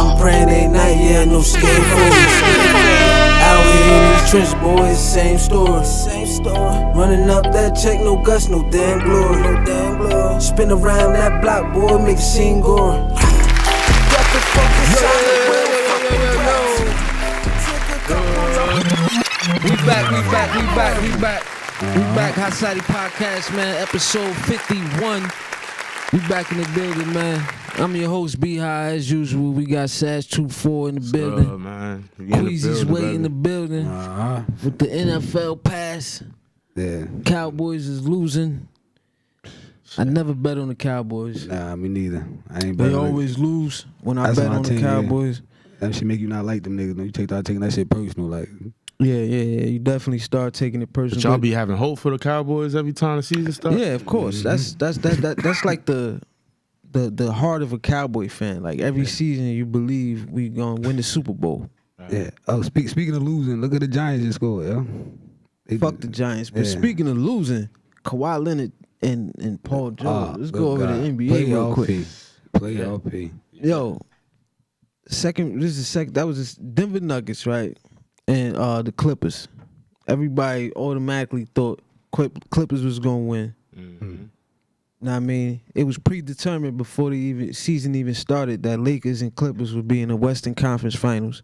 I'm praying every night, yeah, no scared for out here in these trenches, boys, same story. Running up that check, no guts, no damn glory. Spin around that block, boy, make a scene gory. We back. Hot Society Podcast, man. Episode 51. We back in the building, man. I'm your host, B High, as usual. We got Sash 24 in the building. Man. Queasy's way in the building. With the NFL pass. Yeah. Cowboys is losing. I never bet on the Cowboys. Nah, me neither. I ain't bet. They always lose when I That's bet my on the team, Cowboys. Yeah. That shit make you not like them niggas. No, you start taking that shit personal, like. Yeah. You definitely start taking it personal. But y'all be having hope for the Cowboys every time the season starts? Yeah, of course. Mm-hmm. That's like the heart of a Cowboy fan. Like every season, you believe we gonna win the Super Bowl. Yeah. Oh, speaking of losing, look at the Giants just scored, yo. Fuck the Giants. But speaking of losing, Kawhi Leonard and Paul George. Let's go over the NBA real quick. Playoff P. Yo, that was the Denver Nuggets, right? And the Clippers. Everybody automatically thought Clippers was gonna win. Mm-hmm. Now, I mean, it was predetermined before the season even started that Lakers and Clippers would be in the Western Conference Finals.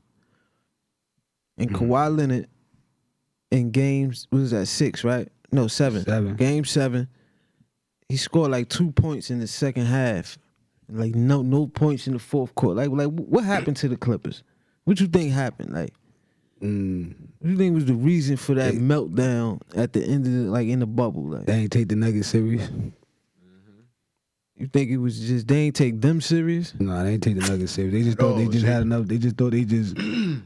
And Kawhi Leonard in games, what was that, 6, right? No, 7. Game 7, he scored like 2 points in the second half. Like no points in the fourth quarter. Like what happened to the Clippers? What you think happened? Like, what do you think was the reason for that meltdown at the end of in the bubble? Like, They ain't take the Nuggets serious. You think it was just they ain't take them serious? No, they ain't take the Nuggets serious. They just thought had enough. They just thought they just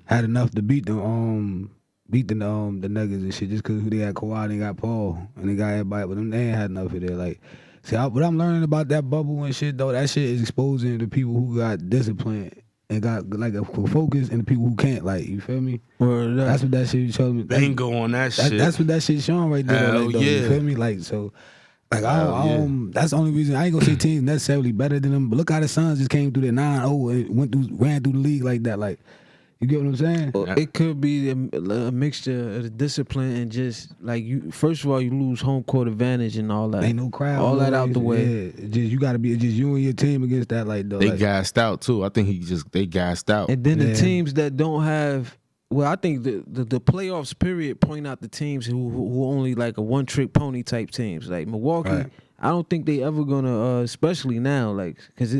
had enough to beat them. Beat the Nuggets and shit just because they got Kawhi, they got Paul, and they got everybody, but them they ain't had enough of that. Like, see, what I'm learning about that bubble and shit though, that shit is exposing the people who got discipline and got like a focus, and the people who can't. Like, you feel me? That's what that shit you telling me. Bingo on that shit. That's what that shit showing right there. Hell Like, though, yeah. You feel me? Like, so. Like, that's the only reason. I ain't gonna say teams necessarily better than them, but look how the Suns just came through the 9-0 and ran through the league like that. Like, you get what I'm saying? It could be a mixture of the discipline and just like first of all, you lose home court advantage and all that. Ain't no crowd. All that out the way. Yeah, you gotta be just you and your team against that. Like, though, they gassed out too. I think they gassed out. And then the teams that don't have. Well, I think the playoffs period point out the teams who only like a one trick pony type teams like Milwaukee. Right. I don't think they ever gonna, especially now, like because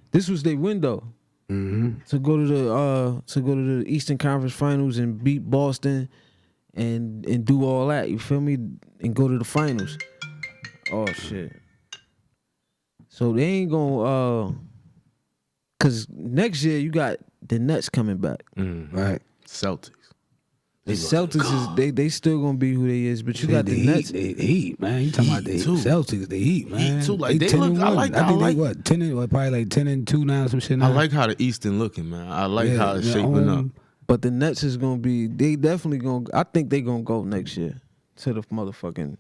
this was their window to go to the Eastern Conference Finals and beat Boston and do all that. You feel me? And go to the finals. Oh shit! So they ain't gonna because next year you got the Nets coming back. Right. Celtics. The Celtics they still gonna be who they is, but you got the Nets. The Heat, man. You talking about the Celtics? The Heat, man. Heat too. Like they look. I think they what 10 probably like 10-2 now, some shit. Now. I like how the Eastern looking, man. I like how it's shaping up. But the Nets is gonna be. They definitely gonna. I think they gonna go next year to the motherfucking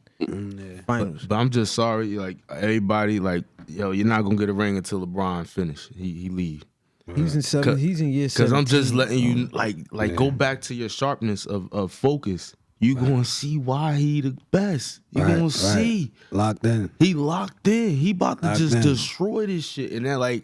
finals. But I'm just sorry, like everybody, like yo, you're not gonna get a ring until LeBron finish. He leave. He's in 7. He's in year 7. Because I'm just letting you like go back to your sharpness of focus. You gonna see why he the best. You gonna see locked in. He locked in. He about to just destroy this shit, and then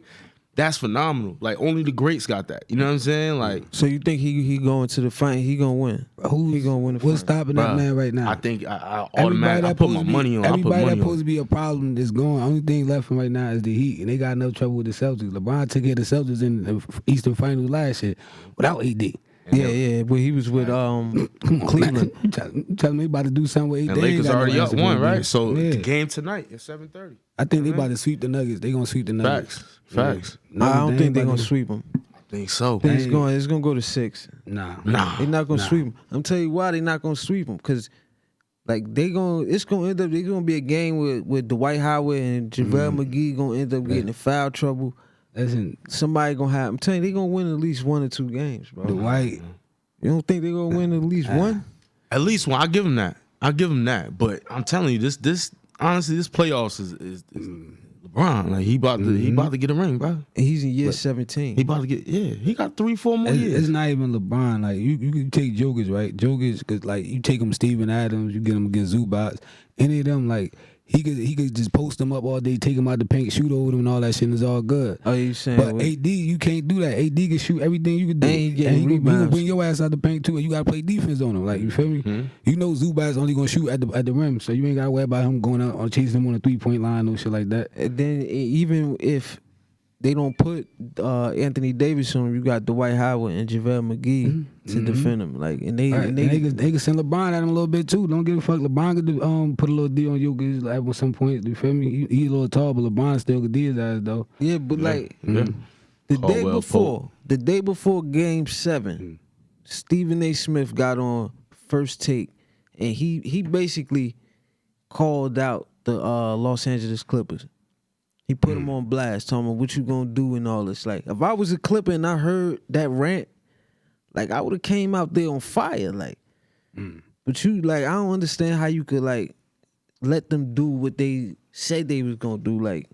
that's phenomenal. Like only the greats got that. You know what I'm saying? Like, so you think he going to the final? He gonna win? He gonna win the final? What's stopping that man right now? I think I automatically put my money on. Everybody that's supposed to be a problem that's going. Only thing left from right now is the Heat, and they got enough trouble with the Celtics. LeBron took care of the Celtics in the Eastern Finals last year without AD. Yeah, but he was with Cleveland. You telling me about to do something with AD? And Lakers already up 1, right? So the game tonight at 7:30. I think they about to sweep the Nuggets. They gonna sweep the Nuggets. Facts. I don't think they're gonna sweep them. I think so. It's gonna go to 6. Nah. They're not gonna sweep them. I'm telling you why they're not gonna sweep them. Because it's gonna end up. It's gonna be a game with Dwight Howard and JaVale McGee gonna end up getting in foul trouble. Listen, somebody gonna have. I'm telling you, they gonna win at least 1 or 2 games, bro. Dwight. You don't think they gonna win at least 1? At least 1. I'll give them that. But I'm telling you, this honestly, this playoffs is LeBron. Like he about to get a ring, bro. He's in year 17. He about to get he got 3-4 more years. It's not even LeBron. Like you can take Jokic, right? Jokic, cause like you take him Steven Adams, you get him against Zubats. Any of them, like he could just post them up all day, take him out the paint, shoot over them, and all that shit. And it's all good. Oh, you saying? But AD, you can't do that. AD can shoot everything you can do. And he getting he gonna rebounds. bring your ass out the paint too, and you gotta play defense on him. Like you feel me? Mm-hmm. You know Zubats only gonna shoot at the rim, so you ain't gotta worry about him going out or chasing him on a 3-point line or shit like that. And then even if they don't put Anthony Davis on him, you got Dwight Howard and JaVale McGee to defend him. Like and they can send LeBron at him a little bit too. Don't give a fuck. LeBron could put a little D on Jokic like at some point. You feel me? He a little tall, but LeBron still could D his ass though. Yeah, but like Yeah. the day before Game 7, Stephen A. Smith got on First Take, and he basically called out the Los Angeles Clippers. He put them on blast, telling them what you gonna do and all this. Like, if I was a Clipper and I heard that rant, like I would have came out there on fire. Like, but you like I don't understand how you could like let them do what they said they was gonna do. Like,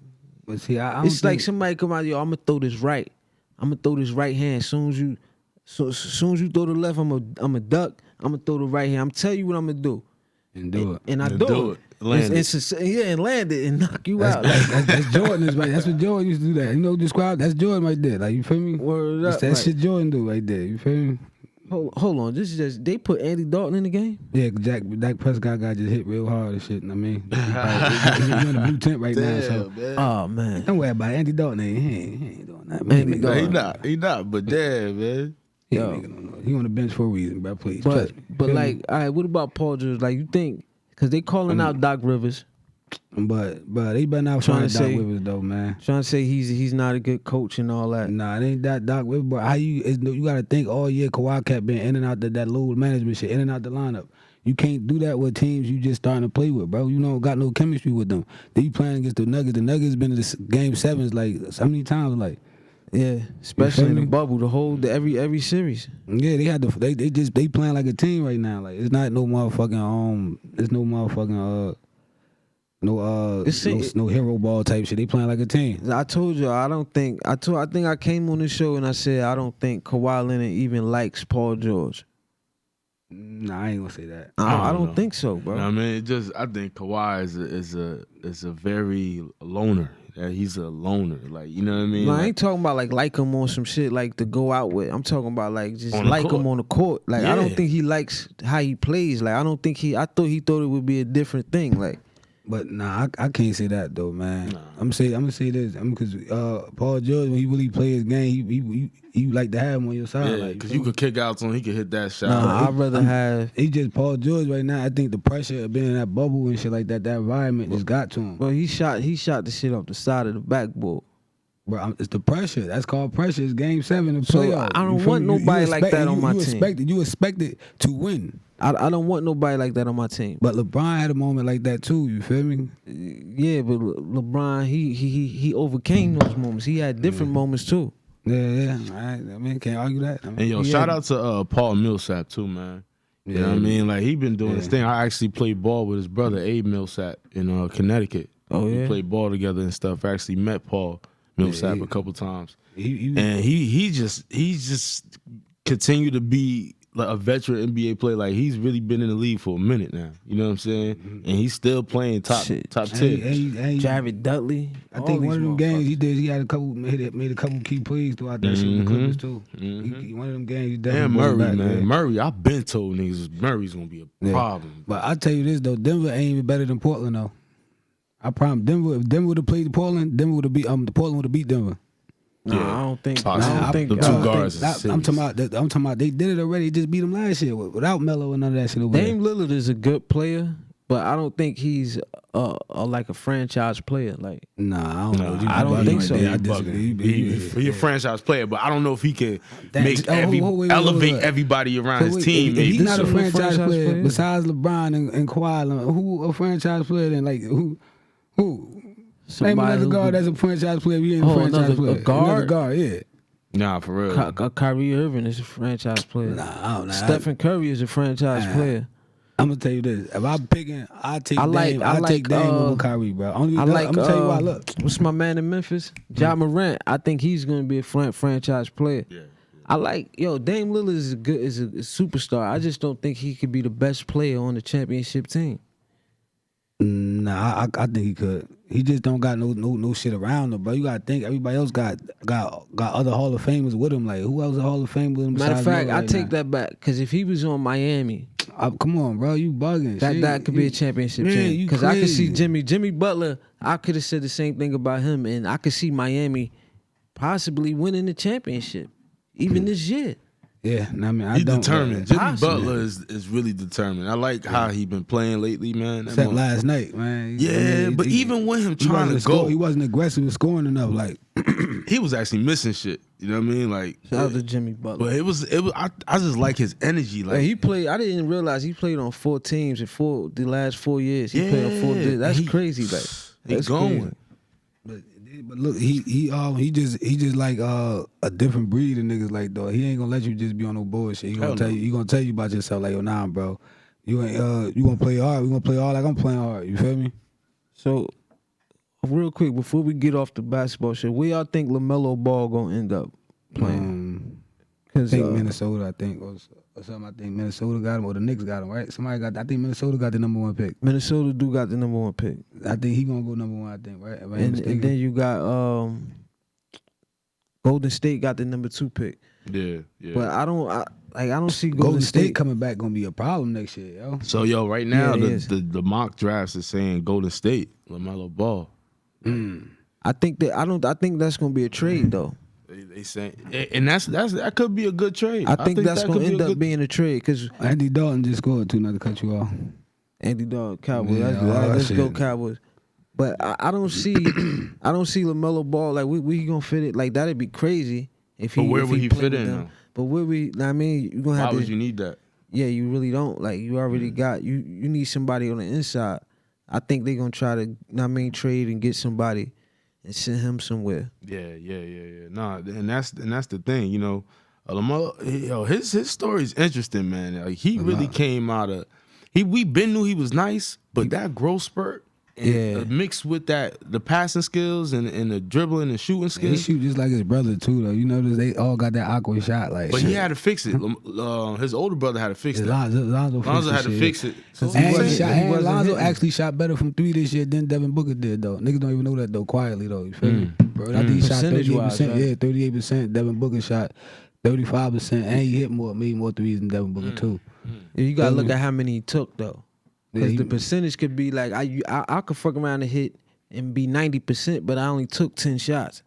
But see, I don't it's think, like somebody come out, yo, I'm gonna throw this right. I'm gonna throw this right hand. As soon as you throw the left, I'm a duck. I'm gonna throw the right hand. I'm tell you what I'm gonna do. and do it. And I And do do it. it. Land And land it and knock you out. That's Jordan is right. That's what Jordan used to do. That describe. That's Jordan right there. Like you feel me? Word That's up, that like- shit Jordan do right there. You feel me? Hold on. This is just they put Andy Dalton in the game. Yeah, Dak Prescott got just hit real hard and shit. I mean, he's in the blue tent right now. So man. Oh man. don't worry about it. Andy Dalton. He ain't doing that. Man. Andy Dalton. He not. But damn, man. He, Yo. he on the bench for a reason, bro. Please. But trust me. but Feel like, me? all right, what about Paul George? Like you think because they calling out Doc Rivers, but they better not Trying find to Doc say- Rivers though, man. trying to say he's not a good coach and all that. Nah, it ain't that Doc Rivers. But how you got to think all year Kawhi kept been in and out that load management shit, in and out the lineup. You can't do that with teams you just starting to play with, bro. You don't got no chemistry with them. Then you playing against the Nuggets. The Nuggets been in this Game 7s like so many times, like. Yeah, especially in the me? bubble, every series. Yeah, they had they playing like a team right now. Like it's not no motherfucking it's no motherfucking no hero ball type shit. They playing like a team. I told you I think I came on the show and I said I don't think Kawhi Leonard even likes Paul George. Nah, I ain't gonna say that. I don't don't know. think so, bro. I mean, I think Kawhi is a very loner. He's a loner. Like, you know what I mean? No, I ain't talking about like him on some shit like to go out with. I'm talking about like just On the like court. him on the court. Like I don't Yeah. think he likes how he plays. Like I don't think I thought it would be a different thing. Like But nah, I can't say that though, man. I'm gonna say this. Because Paul George, when he really play his game, he like to have him on your side. Yeah, like, because you could kick out on, he could hit that shot. nah, I'd rather have. He just Paul George right now. I think the pressure of being in that bubble and shit like that environment just got to him. Well, he shot the shit off the side of the backboard. Bro, it's the pressure. That's called pressure. It's Game 7 of So, playoffs. I don't You feel want me? nobody like that on my team. You expected to win. I don't want nobody like that on my team. But LeBron had a moment like that too. You feel me? Yeah, but LeBron he overcame those moments. He had different moments too. Yeah. All right. I mean, can't argue that. I mean, And yo, shout out to Paul Millsap too, man. You know what I mean? Like he been doing his thing. I actually played ball with his brother Abe Millsap in Connecticut. Oh yeah. We played ball together and stuff. I actually met Paul Millsap Yeah. a couple times. he And he just continued to be like a veteran NBA player. Like he's really been in the league for a minute now. You know what I'm saying? And he's still playing top Shit. 10. Jared Dudley. I think one of them games he had a couple made a couple key plays throughout that shit with the Clippers too. One of them games he definitely And brought Murray, back, man. yeah. Murray, I've been told niggas Murray's gonna be a problem. But I tell you this though, Denver ain't even better than Portland though. I promise Denver. If Denver would have played Portland, Denver would have beat Portland would have beat Denver. Nah, I don't think. I Possible. don't think. The I two don't guards think- is I'm talking serious. about. I'm talking about. They did it already. They just beat them last year without Melo and none of that shit over there. Dame Lillard is a good player, but I don't think he's like a franchise player. Like Nah, I don't know. You I don't bugging think right so. there. I He disagree. bugging. He a franchise player, but I don't know if he can That- make wait, elevate wait. everybody around So his wait, team. If he's maybe. not a So- franchise player, player? besides LeBron and Kawhi, who a franchise player then? Like who? Name somebody another who guard could- that's a franchise player. We ain't a Oh, franchise another- player. a guard? Another guard, yeah. Nah, for real. Kyrie Irving is a franchise player. Nah, I don't know. Stephen Curry is a franchise player. I'm gonna tell you this: if I'm picking, I take like Dame over Kyrie, bro. I'm gonna tell you why. Look, what's my man in Memphis? Ja Morant. I think he's gonna be a franchise player. Yeah. I like Dame Lillard is a superstar. I just don't think he could be the best player on the championship team. Nah, I think he could. He just don't got no shit around him, bro. You gotta think everybody else got other Hall of Famers with him. Like who else a Hall of Fame with him? Matter of fact, I take now? that back because if he was on Miami, Come on, bro, you bugging. that could be a championship team. Because I could see Jimmy Butler. I could have said the same thing about him, and I could see Miami possibly winning the championship even this year. Yeah, I mean, He's determined. Jimmy Possibly. Butler is really determined. I like how he been playing lately, man. Except last night, man. But even with him trying to go, he wasn't aggressive with scoring enough. Like he was actually missing shit. You know what I mean? Like, Shout out to Jimmy Butler. but it was. I just like his energy. Like He played. I didn't realize he played on 4 teams in the last 4 years. He played on 4 teams. That's crazy. Like he's going. But look, he just like a different breed of niggas. Like though, he ain't gonna let you just be on no bullshit. He gonna tell you about yourself. Like yo, nah, bro, you ain't you gonna play hard. We gonna play hard like I'm playing hard. You feel me? So, real quick before we get off the basketball shit, where y'all think LaMelo Ball gonna end up playing? I think Minnesota. I think or something. I think Minnesota got him or the Knicks got him. Right? I think Minnesota got the #1 pick. Minnesota do got the #1 pick. I think he gonna go #1. I think right. And then you got Golden State got the #2 pick. Yeah. But I don't see Golden State coming back gonna be a problem next year, yo. So right now Yeah, the mock drafts is saying Golden State, LaMelo Ball. I think that's gonna be a trade though. They saying, and that could be a good trade. I think that's gonna end up being a trade because Andy Dalton just scored too. Not to cut you off. Andy Dalton, Cowboys. Yeah, Let's go shit. Cowboys. But I don't see LaMelo Ball like we gonna fit it like that'd be crazy if he. But where if would he played fit with in? them. Though? But where I mean, you gonna have Why to. would you need that? Yeah, you really don't. Like you already got you need somebody on the inside. I think they're gonna try to trade and get somebody and send him somewhere. Yeah. Nah, and that's the thing, you know. LaMelo, his story is interesting, man. Like he really came out of we been knew he was nice, but that growth spurt mixed with the passing skills and the dribbling and shooting skills. He shoot just like his brother too, though. You notice they all got that awkward shot, like. But he had to fix it. His older brother had to fix it. Lonzo had to fix it. So and Lonzo actually shot better from 3 this year than Devin Booker did, though. Niggas don't even know that though. Quietly though, you feel me, bro? I think he shot 38%. Right? Yeah, 38%. Devin Booker shot 35%, and he hit made more threes than Devin Booker too. Yeah, you gotta look at how many he took though. Because the percentage could be like I could fuck around and hit and be 90%, but I only took 10 shots.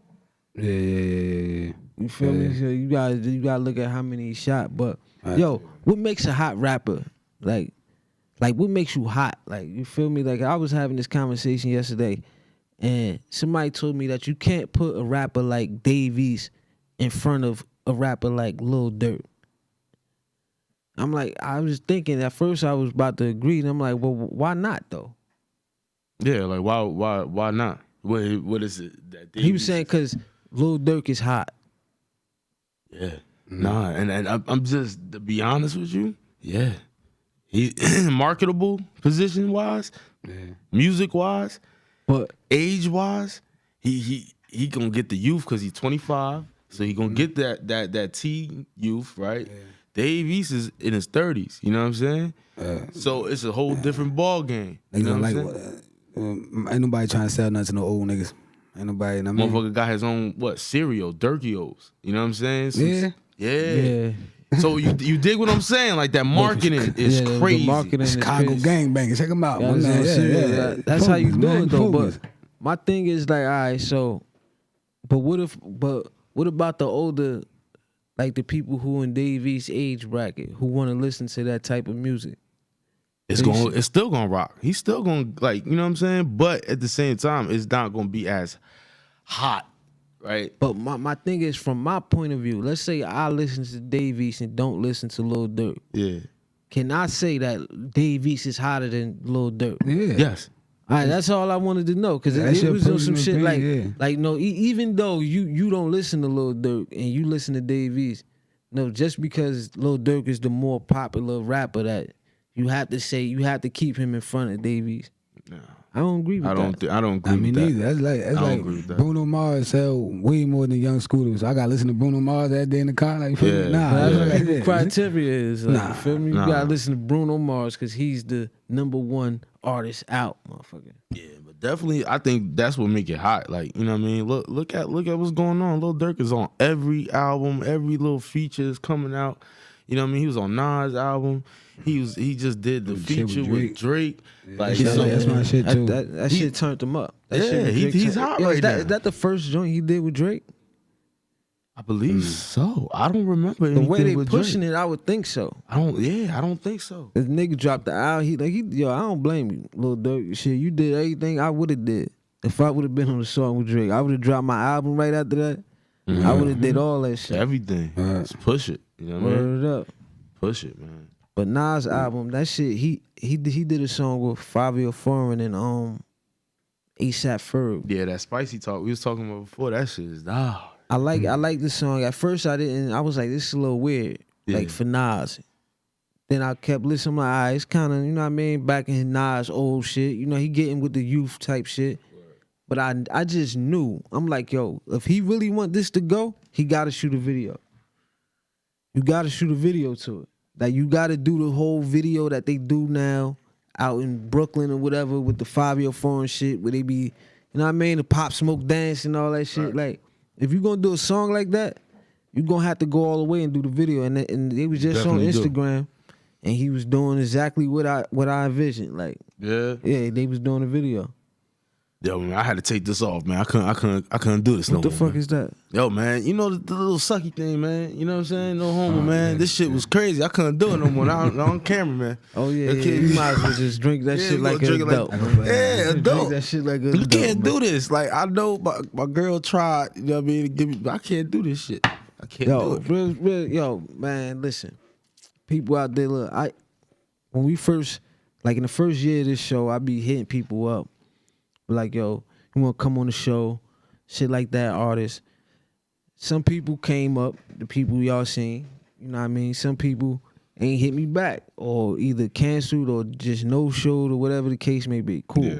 Yeah. You feel me? So you gotta look at how many he shot. But yo, what makes a hot rapper? Like what makes you hot? Like you feel me? Like I was having this conversation yesterday, and somebody told me that you can't put a rapper like Dave East in front of a rapper like Lil Durk. I'm like, I was thinking at first I was about to agree, and I'm like, well, why not though? Yeah, like why not? What is it that he was saying? Because Lil Durk is hot. Yeah, nah, and I'm just to be honest with you, yeah, he marketable position wise, music wise, but age wise, he gonna get the youth because he's 25, so he gonna get that T youth, right? Yeah. Dave East is in his 30s, you know what I'm saying? So it's a whole different ball game. You know what I'm saying? Ain't nobody trying to sell nothing to no old niggas. Ain't nobody. Motherfucker got his own cereal, Durkios. You know what I'm saying? Yeah. So you dig what I'm saying? Like that marketing is crazy. The marketing Chicago gangbangers. Check them out. That's how you do it though. But my thing is like, all right, so, but what about the older? Like the people who in Dave East's age bracket who want to listen to that type of music. It's still gonna rock. He's still gonna you know what I'm saying? But at the same time, it's not gonna be as hot, right? But my thing is from my point of view, let's say I listen to Dave East and don't listen to Lil Durk. Yeah. Can I say that Dave East is hotter than Lil Durk? Yeah. Yes. All right, that's all I wanted to know because it was on some shit like no, even though you don't listen to Lil Durk and you listen to Dave East, no, just because Lil Durk is the more popular rapper that you have to keep him in front of Davies. Nah. I don't agree with that. I don't agree I mean, with that. neither. That's like agree with that. Bruno Mars sell way more than Young Scooter. So I gotta listen to Bruno Mars that day in the car. Like, feel me? Yeah. Nah, That's Yeah. what like people's that. criteria is. Like, Nah. you feel me? You Nah. gotta listen to Bruno Mars because he's the #1 artist out, motherfucker. Yeah, but definitely, I think that's what make it hot. Like, you know what I mean? Look at what's going on. Lil Durk is on every album, every little feature is coming out. You know what I mean? He was on Nas' album. He just did the The shit feature with with Drake. Like, Yeah, so, that's my shit too. That shit turned him up. That shit Yeah, with Drake he's turned- hot Yo, right is that, now. Is that the first joint he did with Drake? I believe so. I don't remember The anything way they with pushing Drake. it, I would think so. I don't think so. This nigga dropped the album. Yo, I don't blame you, Lil Durk. Shit, you did everything I would have did. If I would have been on the song with Drake, I would have dropped my album right after that. I would have did all that shit. Everything. Just push it. You know what I mean? Word up. Push it, man. But Nas' album, that shit, he did a song with Fabio Foreign and A$AP Ferg. Yeah, that spicy talk we was talking about before, that shit is I like the song. At first I was like, this is a little weird. Yeah. Like for Nas. Then I kept listening to my eyes, kinda, you know what I mean, back in Nas old shit. You know, he getting with the youth type shit. But I just knew. I'm like, yo, if he really want this to go, he gotta shoot a video. You gotta shoot a video to it. Like you gotta do the whole video that they do now out in Brooklyn or whatever with the Fabio Foreign shit where they be, you know what I mean, the Pop Smoke dance and all that shit. Right. Like, if you gonna do a song like that, you gonna have to go all the way and do the video. And it was just Definitely on do. Instagram, and he was doing exactly what I envisioned. Like, yeah. they was doing a video. Yo, man, I had to take this off, man. I couldn't do this no What the more. fuck man. is that? Yo, man, you know the little sucky thing, man. You know what I'm saying? No homo, man. This shit was crazy. I couldn't do it no more. Not on camera, man. Oh yeah, The yeah. kid- You might as well just drink that Yeah, shit you like gonna an drink it adult. yeah, Drink adult. that shit like an You adult. can't man. do this. Like, I know my girl tried, you know what I mean, to give me, but I can't do this shit. I can't Yo, do it. yo, man, listen. People out there, look, when we first, like in the first year of this show, I be hitting people up. Like, yo, you wanna come on the show? Shit like that, artists. Some people came up, the people y'all seen, you know what I mean? Some people ain't hit me back or either canceled or just no showed or whatever the case may be. Cool. Yeah.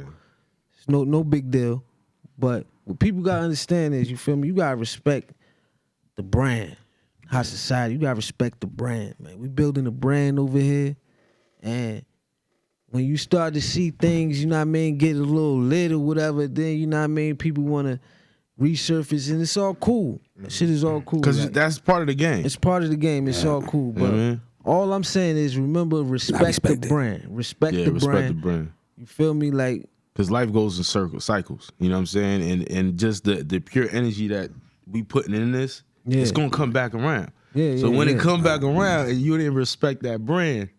It's no big deal. But what people gotta understand is, you feel me, you gotta respect the brand. High society, you gotta respect the brand, man. We building a brand over here, and when you start to see things, you know what I mean, get a little lit or whatever, then you know what I mean, people wanna resurface, and it's all cool. That shit is all cool. Because Like, that's part of the game. it's part of the game. It's all cool, but Mhm. all I'm saying is, remember, respect the brand. Respect Yeah, the respect brand. the brand. You feel me? Like, Because life goes in cycles. You know what I'm saying? And just the pure energy that we putting in this, Yeah. it's gonna come back around. Yeah, So yeah, when yeah. it come back around and you didn't respect that brand,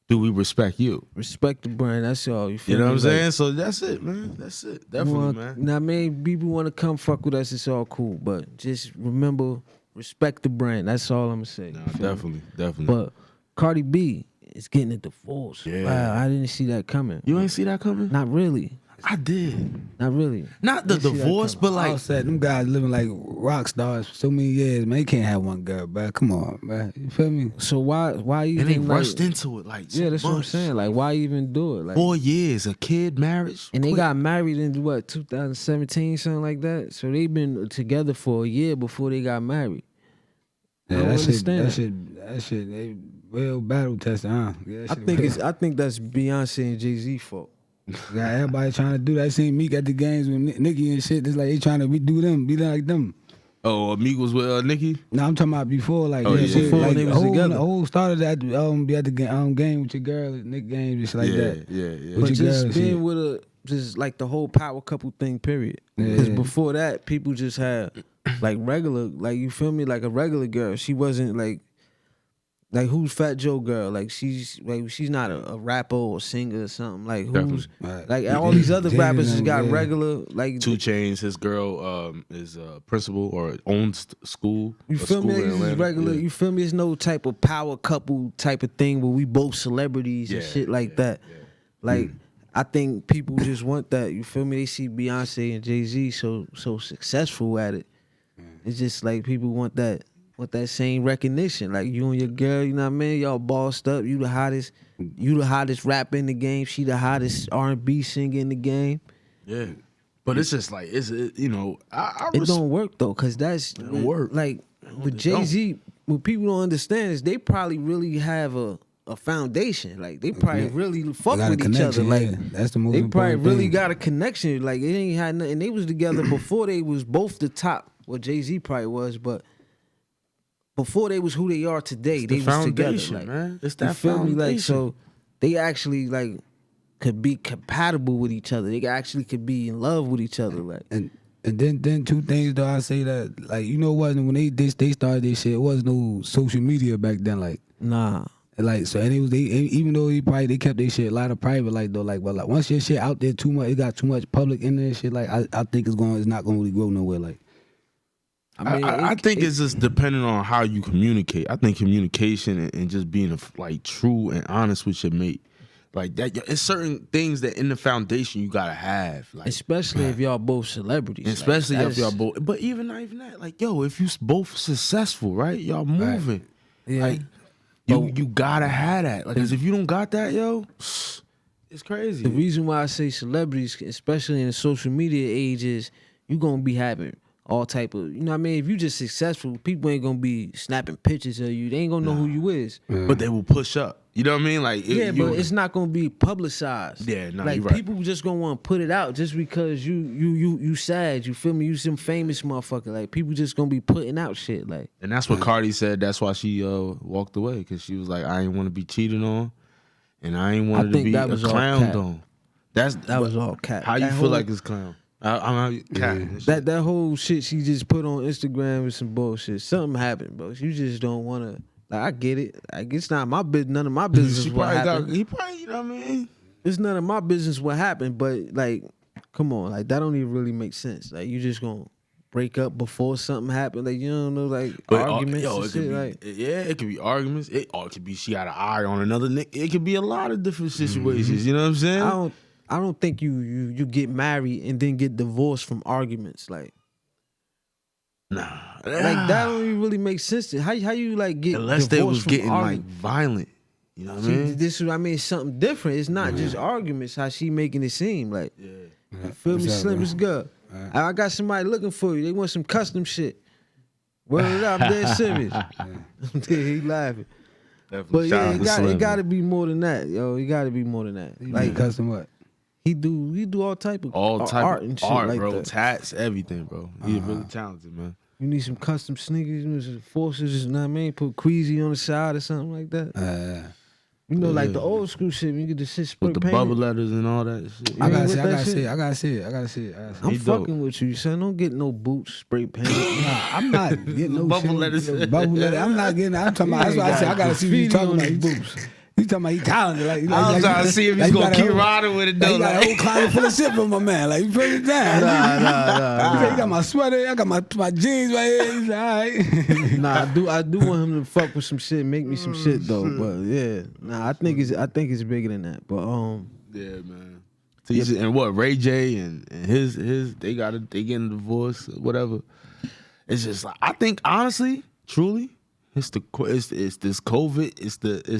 do we respect you? respect the brand. That's all. You feel You know me? what I'm Like, saying? So that's it, man. That's it. you Definitely, want- man. Now, I mean, people want to come fuck with us. It's all cool, but just remember, respect the brand. That's all I'm gonna say. Nah, You feel me? definitely. But Cardi B is getting a divorce. Yeah. Wow, I didn't see that coming. You ain't see that coming? Not really. I did. Not really. Not the Didn't see that divorce, coming. but like Offset, them guys living like rock stars for so many years, man. They can't have one girl, bro. Come on, man. You feel me? So why even and they like, rushed into it like so Yeah, that's what I'm much. saying. Like, why even do it? Like, 4 years, a kid, marriage, and they quick. got married in what 2017, something like that. So they've been together for a year before they got married. I Yeah, don't that shit, understand. that shit, they real battle testing, huh? Yeah, that shit I think that's Beyonce and Jay-Z fault. got everybody trying to do that. I seen Meek at the games with Nicki and shit. It's like they trying to redo them, be like them. Oh, Amigos with Nicki? No, I'm talking about before, like Oh, yeah. shit, Before like they was whole, together. The whole started at be at the game with your girl, Nick games, just like that. Yeah. But But you just girl being shit. with just like the whole power couple thing, period. Because Yeah. before that, people just had like regular, like you feel me, like a regular girl. She wasn't like who's Fat Joe girl? Like she's not a rapper or singer or something. Like who's Right. like all these other Jay-Z rappers just and got them, yeah. regular like 2 Chainz, his girl is a principal or owns school. You a feel school me? in Like, this is Atlanta. regular. Yeah. You feel me? It's no type of power couple type of thing where we both celebrities and Yeah, shit like that. Like I think people just want that. You feel me? They see Beyonce and Jay-Z so successful at it. It's just like people want that. want that same recognition. Like you and your girl, you know what I mean? Y'all bossed up. You the hottest rapper in the game. She the hottest R&B singer in the game. Yeah. But it's just like you know, it don't work though, cause that's it don't work. Like with Jay-Z, what people don't understand is they probably really have a foundation. Like they probably really fuck with each other. Like that's the most they probably important really thing. got a connection. Like it ain't had nothing. They was together before they was both the top. Well, Jay-Z probably was, but before they was who they are today, It's they the was together. foundation, Like, man. It's you that feel me? foundation. Like so, they actually like could be compatible with each other. They actually could be in love with each other. Like And then two things though, I say that, like, you know what, when they started this shit, it was no social media back then, like, nah. like, so, and it was even though they kept their shit a lot of private, like, though, like, but like once your shit out there too much, it got too much public in there shit, like, I think it's not gonna really grow nowhere. Like, I think it's just depending on how you communicate. I think communication and just being like true and honest with your mate, like that. It's certain things that in the foundation you gotta have, like, especially if y'all both celebrities. especially like, if y'all both. But even not even that, like, yo, if you both successful, right? Y'all moving, Yeah. like you gotta have that. Like, 'cause if you don't got that, yo, it's crazy. The reason why I say celebrities, especially in the social media age, is you gonna be having all type of, you know what I mean? If you just successful, people ain't gonna be snapping pictures of you. They ain't gonna know who you is. But they will push up. You know what I mean? Like, But it's not gonna be publicized. Yeah, no, like you're right. people just gonna want to put it out just because you sad. You feel me? You some famous motherfucker. Like people just gonna be putting out shit. Like, and that's what Cardi said. That's why she walked away, because she was like, I ain't want to be cheated on, and I ain't wanted to think be that a was all clown cap. on. that was all cap. How you That feel whole- like it's clown? I'm cat. that whole shit she just put on Instagram is some bullshit. Something happened, bro. You just don't wanna. Like, I get it. Like, it's not my business. None of my business She what probably happened. he probably, you know what I mean? It's none of my business what happened. But like, come on, like that don't even really make sense. Like you just gonna break up before something happened. Like you don't know, like arguments and it shit. could be, Like it could be arguments. It could be she got an eye on another nigga. It could be a lot of different situations. You know what I'm saying? I don't think you get married and then get divorced from arguments. Like Nah, that don't even really make sense. How you like get unless divorced they was from getting like arguments? violent. You know what I See, mean? this is what I mean. It's something different. It's not just arguments. How she making it seem like. You feel me? Slim is good. I got somebody looking for you. They want some custom shit. Word it up, I'm dead serious. He laughing. But yeah, it got to be more than that, yo. It got to be more than that. like, custom what? He do all type of art and shit art, like bro. that. Tats, everything, bro. He's really talented, man. You need some custom sneakers, you know, some forces, you know what I mean? Put Queasy on the side or something like that. You know, like the old school shit, when you get the shit spray With the painted. bubble letters and all that shit. You I ain't gotta with see that it. shit? I gotta see it. I'm He dope. fucking with you, son. Don't get no boots spray painted. Nah, I'm not getting no Bubble shit. letters. Bubble letters. I'm not getting. I'm talking about. That's why I said I gotta see what you talking about. boots. He talking about he talented. Like, I was trying to see if he's like gonna keep riding. riding with it Like, though. he got a whole closet full of shit from my man. Like, you put it down. He said, he got my sweater. I got my jeans right here. He's like, all right. Nah, I do want him to fuck with some shit, make me some shit though. But yeah, nah, I think it's bigger than that. But Yeah, man. And what, Ray J and his they getting a divorce, whatever. It's just like, I think honestly, truly, it's this COVID. It's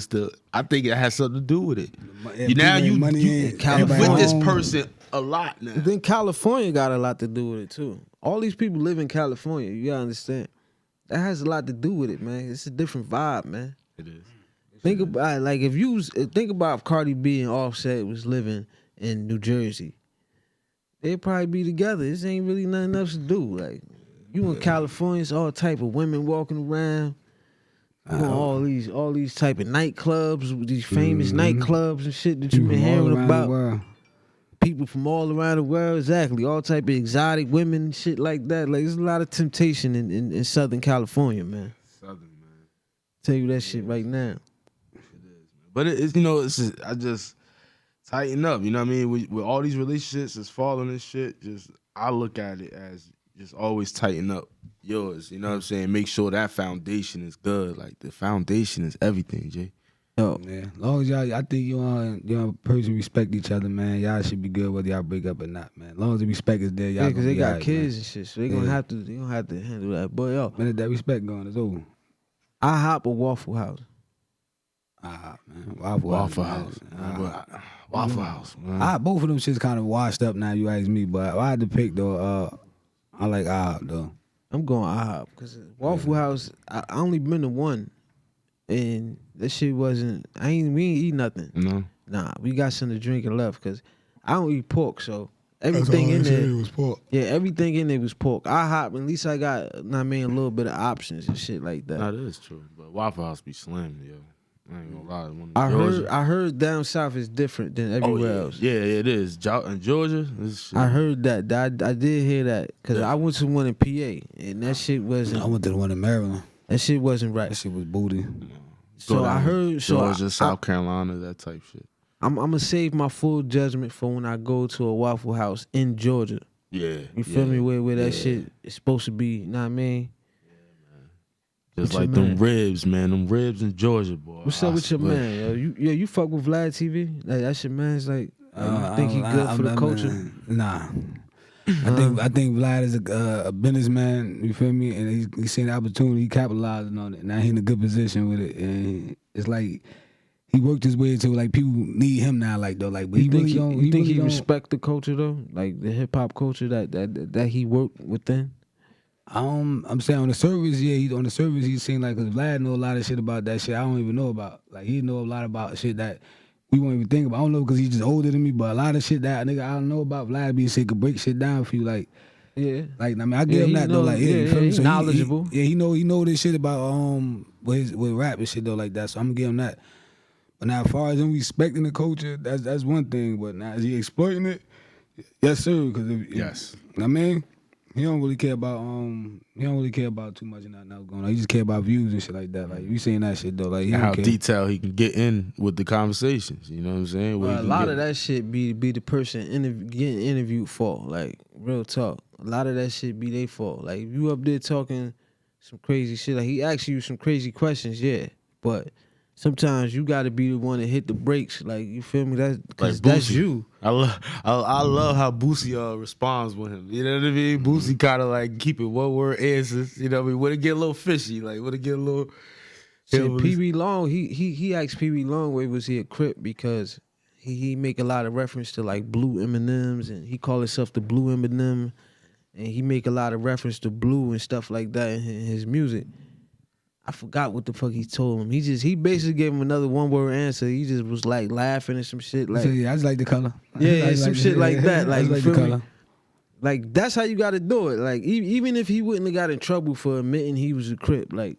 the I think it has something to do with it. You with this person a lot now. then California got a lot to do with it too. All these people live in California. You gotta understand. That has a lot to do with it, man. It's a different vibe, man. It is. Think about if Cardi B and Offset was living in New Jersey, they'd probably be together. This ain't really nothing else to do. Like you in California, it's all type of women walking around. You know, all these type of nightclubs, these famous nightclubs and shit that you've been hearing about. People from all around the world, exactly. All type of exotic women and shit like that. Like there's a lot of temptation in Southern California, man. Southern, man. Tell you that shit right now. But it's just, I just tighten up. You know what I mean? With all these relationships that's falling and shit, I look at it as just always tighten up yours. You know what I'm saying? Make sure that foundation is good. Like the foundation is everything, Jay. Yo, Yeah, as long as y'all, I think you person respect each other, man. Y'all should be good whether y'all break up or not, man. As long as the respect is there, y'all yeah, gonna because they be got alright, kids man. and shit, so they gonna have to handle that. But yo, Minute that respect going, it's over. I hop a Waffle House. Man, Waffle House. man. Waffle House, man. Both of them shits kind of washed up now. You ask me, but if I had to pick though, I like though. I'm going IHOP because Waffle House. I only been to one, and that shit wasn't. We ain't eat nothing. No. Nah, we got something to drink and left because I don't eat pork, so everything in there was pork. Yeah, everything in there was pork. IHOP, at least I got, a little bit of options and shit like that. That is true, but Waffle House be slim, yo. I ain't gonna lie. One in I Georgia. heard down south is different than everywhere else. Yeah, it is. In Georgia, this shit. I heard that. I did hear that because I went to one in PA and that shit wasn't. I went to the one in Maryland. That shit wasn't right. That shit was booty. So I heard. Georgia, South Carolina, that type shit. I'm gonna save my full judgment for when I go to a Waffle House in Georgia. Yeah, You feel me? Where that shit is supposed to be. You know what I mean? Just What's like your them man? ribs, man. Them ribs in Georgia, boy. What's up with your man? Yo, you fuck with Vlad TV? Like that's your man's like you think he good for the culture? Nah. I think Vlad is a businessman. You feel me? And he seen the opportunity, he capitalizing on it. Now he in a good position with it, and it's like he worked his way to like people need him now. Like though, like but You think he don't respect the culture though, like the hip hop culture that he worked within? I'm saying on the service, on the service he seemed like, cause Vlad know a lot of shit about that shit I don't even know about. Like he know a lot about shit that we won't even think about. I don't know because he's just older than me, but a lot of shit that nigga I don't know about Vlad being shit could break shit down for you. Like I mean I give him that though. Like you feel me? He's knowledgeable. He know this shit about with rap and shit though like that. So I'm gonna give him that. But now as far as him respecting the culture, that's one thing. But now is he exploiting it? Yes sir. Because Yes. I mean. He don't really care about too much of nothing else going on. He just care about views and shit like that. Like you saying that shit though, like he How don't care. detailed he can get in with the conversations. You know what I'm saying? Well, a lot of that shit be the person getting interviewed for. Like real talk, a lot of that shit be their fault. Like if you up there talking some crazy shit, like he asks you some crazy questions, yeah, but sometimes you got to be the one to hit the brakes. Like you feel me? Because that's you. I love how Boosie responds with him. You know what I mean? Boosie kind of like keep it one word answers. You know what I mean? Would it get a little fishy? Like would it get a little? Shit, Pee Long, he asked Pee Long where was he a Crip because he make a lot of reference to like blue M&Ms and he call himself the blue M&M and he make a lot of reference to blue and stuff like that in his music. I forgot what the fuck he told him. He basically gave him another one word answer. He just was like laughing and some shit like. So, I just like the color. Yeah, some shit like that. Like, I just like the color. Like that's how you got to do it. Like even if he wouldn't have got in trouble for admitting he was a Crip, like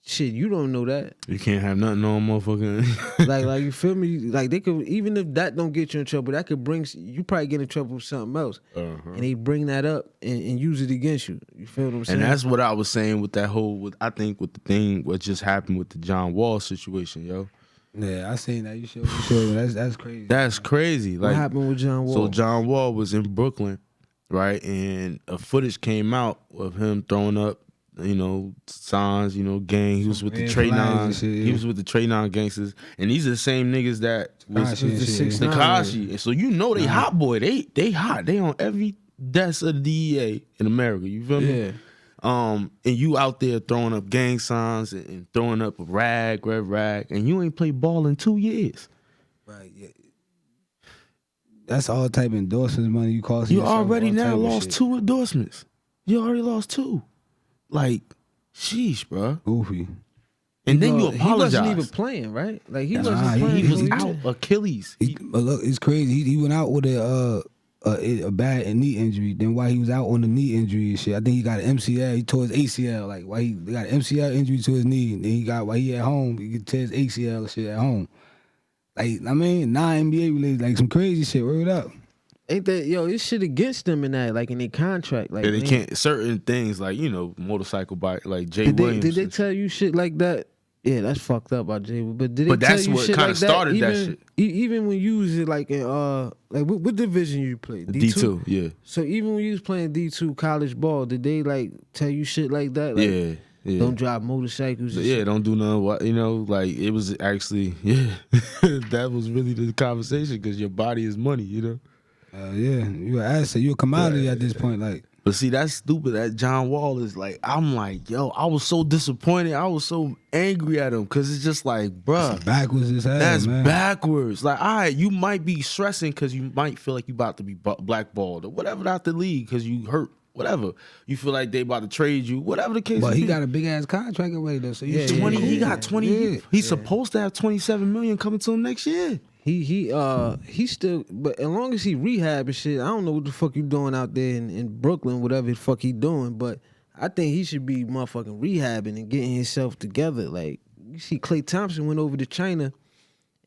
shit, you don't know that. You can't have nothing on motherfucking. like you feel me? Like they could, even if that don't get you in trouble, that could bring you probably get in trouble with something else, and they bring that up and use it against you. You feel what I'm saying? And that's what I was saying with that whole. I think with the thing what just happened with the John Wall situation, yo. Yeah, I seen that. You should. That's crazy. That's crazy. What Like happened with John Wall? So John Wall was in Brooklyn, right, and a footage came out of him throwing up. Signs, gang. He was with the Trey 9. He was with the Trey 9 gangsters. And these are the same niggas that was Tekashi. And so they hot boy. They hot. They on every desk of the DEA in America. You feel me? Yeah. And you out there throwing up gang signs and throwing up a red rag, and you ain't played ball in 2 years. Right, yeah. That's all type of endorsements money you cost. You already now lost 2 endorsements. You already lost 2. Like, sheesh, bro. Goofy. And then you apologize. He wasn't even playing, right? Like he wasn't playing. He was out Achilles. But look, it's crazy. He went out with a bad knee injury. Then while he was out on the knee injury and shit, I think he got an MCL. He tore his ACL. Like why he got an MCL injury to his knee. Then while he at home, he could tear his ACL and shit at home. Like I mean, non-NBA related, like some crazy shit. Word up. Ain't that this shit against them in that, like in their contract? Like they can't certain things like motorcycle bike like Jay Williams. Did they tell you shit like that? Yeah, that's fucked up by Jay. But did they tell that's you what shit kind like of started that? that shit. Even when you was like in like what division you played? D2, yeah. So even when you was playing D2 college ball, did they like tell you shit like that? Like, yeah. Don't drive motorcycles. Yeah, don't do none. What like it was actually that was really the conversation because your body is money. Yeah, you an asset. You a commodity at this point. Like, but see, that's stupid. That John Wall is like, I'm like, yo, I was so disappointed. I was so angry at him because it's just like, bruh, backwards as hell. That's man. backwards. Like, all right, you might be stressing because you might feel like you about to be blackballed or whatever out the league because you hurt. Whatever you feel like they about to trade you, whatever the case. But he be. got a big ass contract already though. So you 20. He got 20. Yeah. He's supposed to have 27 million coming to him next year. He still, but as long as he rehab and shit, I don't know what the fuck you doing out there in Brooklyn, whatever the fuck he doing, but I think he should be motherfucking rehabbing and getting himself together. Like, you see Klay Thompson went over to China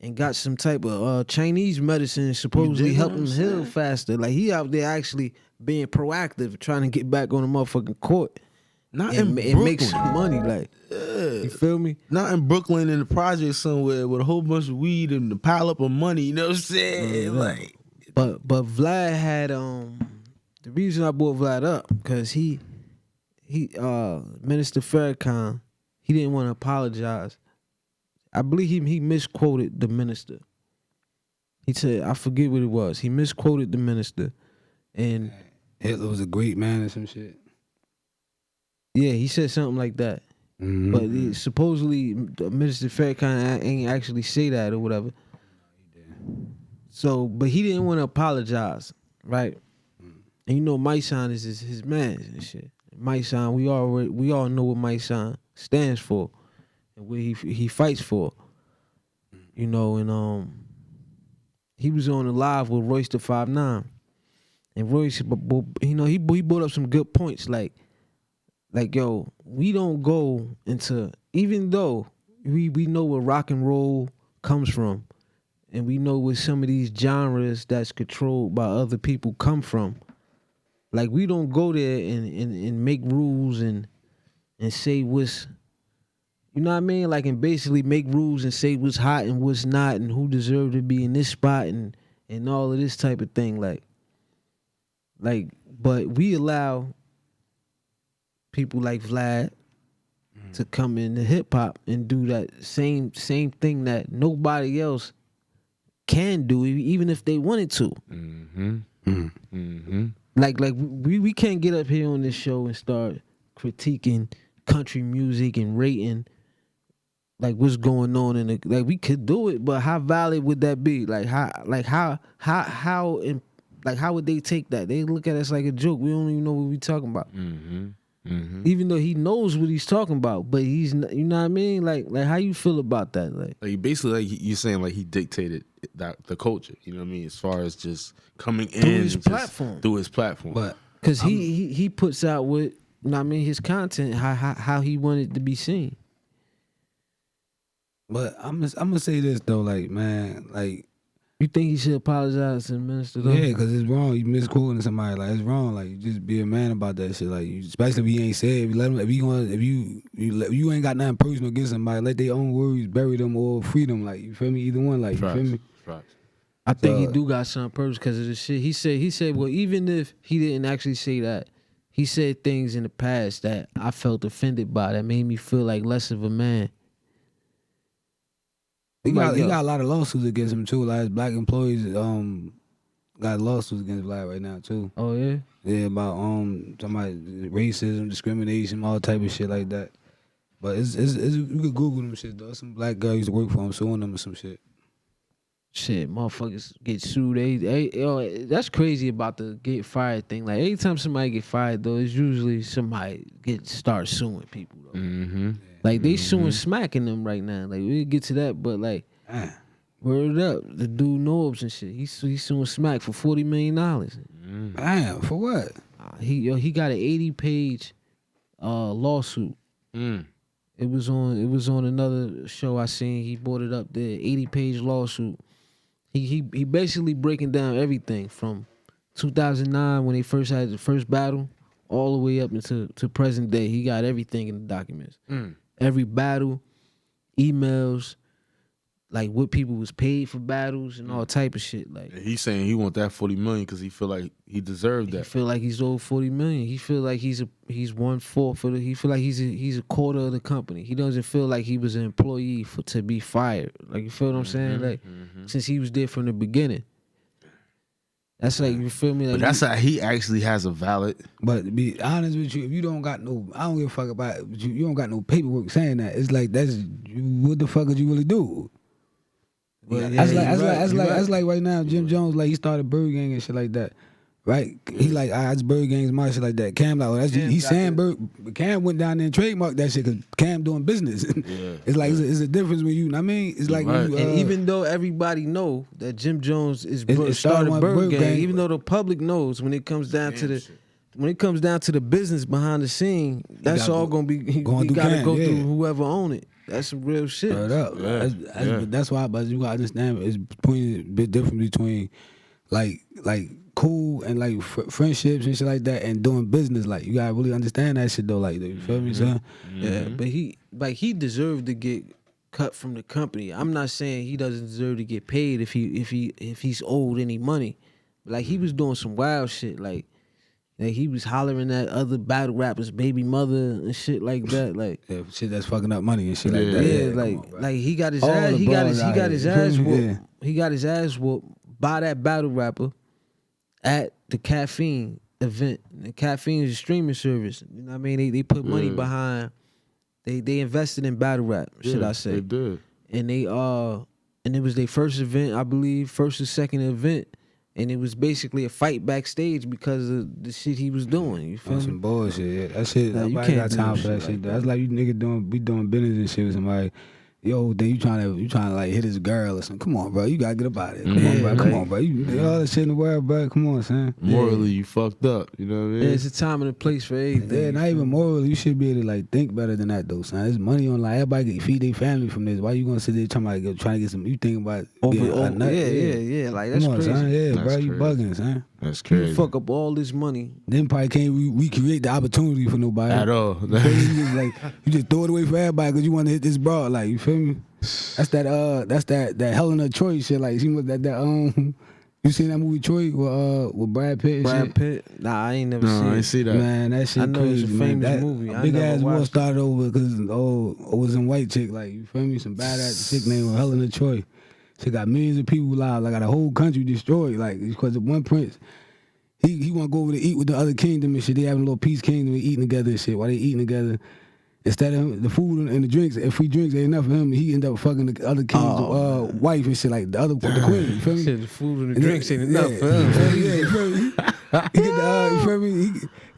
and got some type of Chinese medicine supposedly helping him heal faster. Like, he out there actually being proactive, trying to get back on the motherfucking court. Not and in Brooklyn. Make some money, like, you feel me? Not in Brooklyn in the project somewhere with a whole bunch of weed and a pile up of money. You know what I'm saying? Like, but Vlad had the reason I brought Vlad up because he Minister Farrakhan, he didn't want to apologize. I believe he misquoted the minister. He said, I forget what it was. He misquoted the minister, and Hitler was a great man or some shit. Yeah, he said something like that. Mm-hmm. But supposedly Minister Farrakhan ain't actually say that or whatever. So, but he didn't want to apologize, right? And you know, Mike Sean is his man and shit. Mike Sean, we all know what Mike Sean stands for and what he fights for. You know, and he was on the live with Royce the 5'9", and Royce, you know, he brought up some good points like yo, we don't go into, even though we know where rock and roll comes from, and we know where some of these genres that's controlled by other people come from. Like, we don't go there and make rules and say what's, you know what I mean? Like, and basically make rules and say what's hot and what's not and who deserve to be in this spot and all of this type of thing. Like, but we allow people like Vlad to come into hip hop and do that same thing that nobody else can do, even if they wanted to. Mm-hmm. Mm-hmm. Like we can't get up here on this show and start critiquing country music and rating like what's going on in the, like, we could do it, but how valid would that be? How would they take that? They look at us like a joke. We don't even know what we talking about. Mm-hmm. Mm-hmm. Even though he knows what he's talking about, but he's, you know what I mean? Like how you feel about that? Like basically, like you're saying, like he dictated the culture. You know what I mean? As far as just coming in through his platform, But because he puts out what, you know what I mean, his content, how he wanted to be seen. But I'm gonna say this though, like, man, like, you think he should apologize to the minister though? yeah, because it's wrong. You misquoting somebody, like, it's wrong. Like, you just be a man about that shit. Like, especially if he ain't said. If you let him, if you ain't got nothing personal against somebody, let their own words bury them or free them. Like, you feel me? Either one. Like, you feel me? Right. I think he do got some purpose because of the shit he said. Well, even if he didn't actually say that, he said things in the past that I felt offended by that made me feel like less of a man. He got a lot of lawsuits against him too. Like, his black employees got lawsuits against Vlad right now too. Oh yeah? Yeah, about somebody racism, discrimination, all type of shit like that. But it's you could Google them shit though. Some black guy used to work for him suing them or some shit. Shit, motherfuckers get sued. That's crazy about the get fired thing. Like, every time somebody get fired though, it's usually somebody start suing people though. Mm-hmm. Like, they suing smacking them right now. Like, we'll get to that, but like, word up, the dude Norbs and shit. He's suing Smack for $40 million. Damn, for what? He got an 80-page lawsuit. It was on another show I seen. He brought it up there. 80-page lawsuit. He basically breaking down everything from 2009 when they first had the first battle all the way up into present day. He got everything in the documents. Every battle, emails, like what people was paid for battles and all type of shit. Like he's saying he want that 40 million because he feel like he deserved that. He feel like he's owed 40 million. He feel like he's 1/4 of the. He feel like he's a quarter of the company. He doesn't feel like he was an employee to be fired. Like you feel what I'm saying? Like since he was there from the beginning. That's like, you feel me? Like, but that's how he actually has a valid. But to be honest with you, if you don't got no, I don't give a fuck about it, you don't got no paperwork saying that. It's like what the fuck did you really do? Well, that's like right now, Jim Jones, like he started Bird Gang and shit like that. Right? He like, it's Bird Gang's my shit like that. Cam like, well, he's saying Cam went down there and trademarked that shit because Cam doing business. Yeah. It's like, it's a difference when you know what I mean? It's like, when you, and even though everybody know that Jim Jones started Bird Gang, even though the public knows when it comes down to the business behind the scene, that's all gonna be, he gotta go through whoever own it. That's some real shit. Right up. That's why, but you gotta understand, it's a bit different between like cool and like friendships and shit like that and doing business. Like you gotta really understand that shit though. Like you feel me, son? Yeah, but he deserved to get cut from the company. I'm not saying he doesn't deserve to get paid if he's owed any money. Like he was doing some wild shit. Like he was hollering at other battle rappers, baby mother and shit like that. Like shit that's fucking up money and shit like that. Yeah, like he got his ass. He got his ass whooped. He got his ass whooped by that battle rapper at the Caffeine event. The Caffeine is a streaming service. You know what I mean? They put money behind. They invested in battle rap. Should I say? They did. And and it was their first event, I believe, first or second event. And it was basically a fight backstage because of the shit he was doing. You feel me? Some bullshit. Yeah. That shit. Nobody got time for that shit. That's like you nigga be doing business and shit with somebody. Yo, then you trying to like hit his girl or something. Come on, bro. You gotta get up out of it. Come on, bro. You all that shit in the world, bro. Come on, son. Morally, you fucked up. You know what I mean? Yeah, it's a time and a place for everything. Yeah, not even morally. You should be able to like think better than that though, son. There's money on like everybody can feed their family from this. Why you gonna sit there trying to get some? You thinking about yeah. Like that's crazy. Son. Yeah, that's bro. crazy. You bugging, son. That's crazy. You fuck up all this money. Then probably can't recreate the opportunity for nobody at all. You just throw it away for everybody because you want to hit this broad. Like you feel me? That's that Helena Troy shit. Like she was that you seen that movie Troy with Brad Pitt and shit? Pitt? Nah, I ain't never seen it. I ain't see that. Man, that shit I know crazy, it's a famous man. movie. Big ass war started over because it was in white chick. Like you feel me? Some badass chick named Helena Troy. She got millions of people alive. Like got a whole country destroyed. Like because of one prince. He want to go over to eat with the other kingdom and shit. They having a little peace kingdom. They eating together and shit. While they eating together. Instead of the food and the drinks, if free drinks ain't enough for him, he end up fucking the other king's wife and shit, like the queen. You feel me? Shit, the food and the drinks ain't enough for him. Yeah, you feel me? He get you feel me?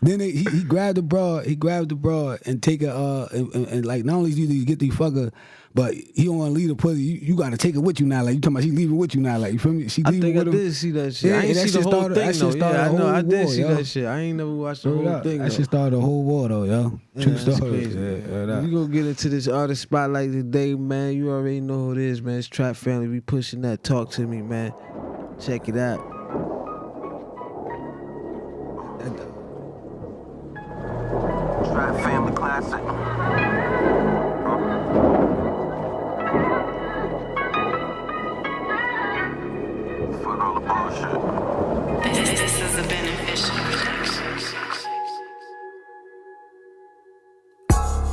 Then he grabbed the broad and take her and like not only do you get the fucker, but he don't want to leave the pussy. You got to take her with you now. Like you talking about she leaving with you now. Like you feel me? She leaving with him. I did see that shit. Yeah, I ain't see the whole thing though. Yeah, I know. I did see yo. that shit. I ain't never watched the whole thing. That shit started a whole war though, yo. True story. Yeah, we gonna get into this artist spotlight today, man. You already know who it is, man. It's Trap Family. We pushing that. Talk to me, man. Check it out. Trap Family Classic. Fuck all the bullshit. This is a beneficial production.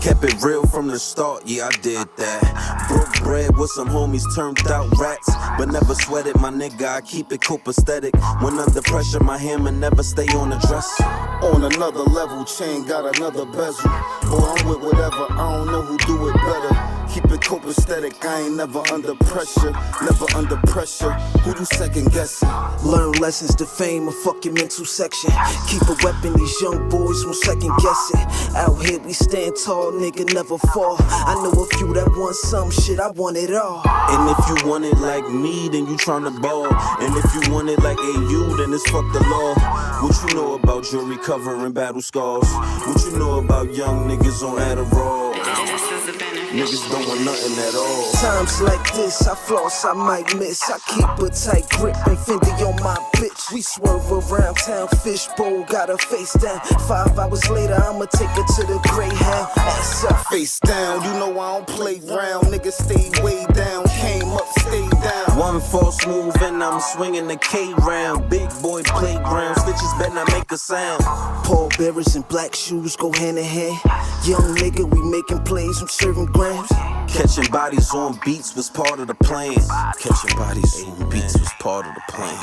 Kept it real from the start, yeah, I did that. Broke bread with some homies, turned out rats. But never sweated, my nigga, I keep it copacetic. When under pressure, my hammer never stay on the dresser. On another level, chain got another bezel. Or I'm with whatever, I don't know who do it better. Keep it copacetic, I ain't never under pressure. Never under pressure, who you second guessing? Learn lessons to fame, a fucking mental section. Keep a weapon, these young boys won't second guess it. Out here we stand tall, nigga, never fall. I know a few that want some shit, I want it all. And if you want it like me, then you tryna ball. And if you want it like AU, then it's fuck the law. What you know about jewelry covering battle scars? What you know about young niggas on Adderall? This is the benefit. Niggas don't want nothing at all. Times like this, I floss, I might miss. I keep a tight grip and Fendi on my bitch. We swerve around town, fishbowl, got her face down. 5 hours later, I'ma take her to the Greyhound. Ass up, Face down, you know I don't play round. Niggas stay way down, came up, stay down. one false move and I'm swinging the K round. Big boy playground, bitches better not make a sound. Paul Bearers and black shoes go hand in hand. Young nigga, we making plays, I'm serving grams. Catching bodies on beats was part of the plan. Catching bodies on beats was part of the plan.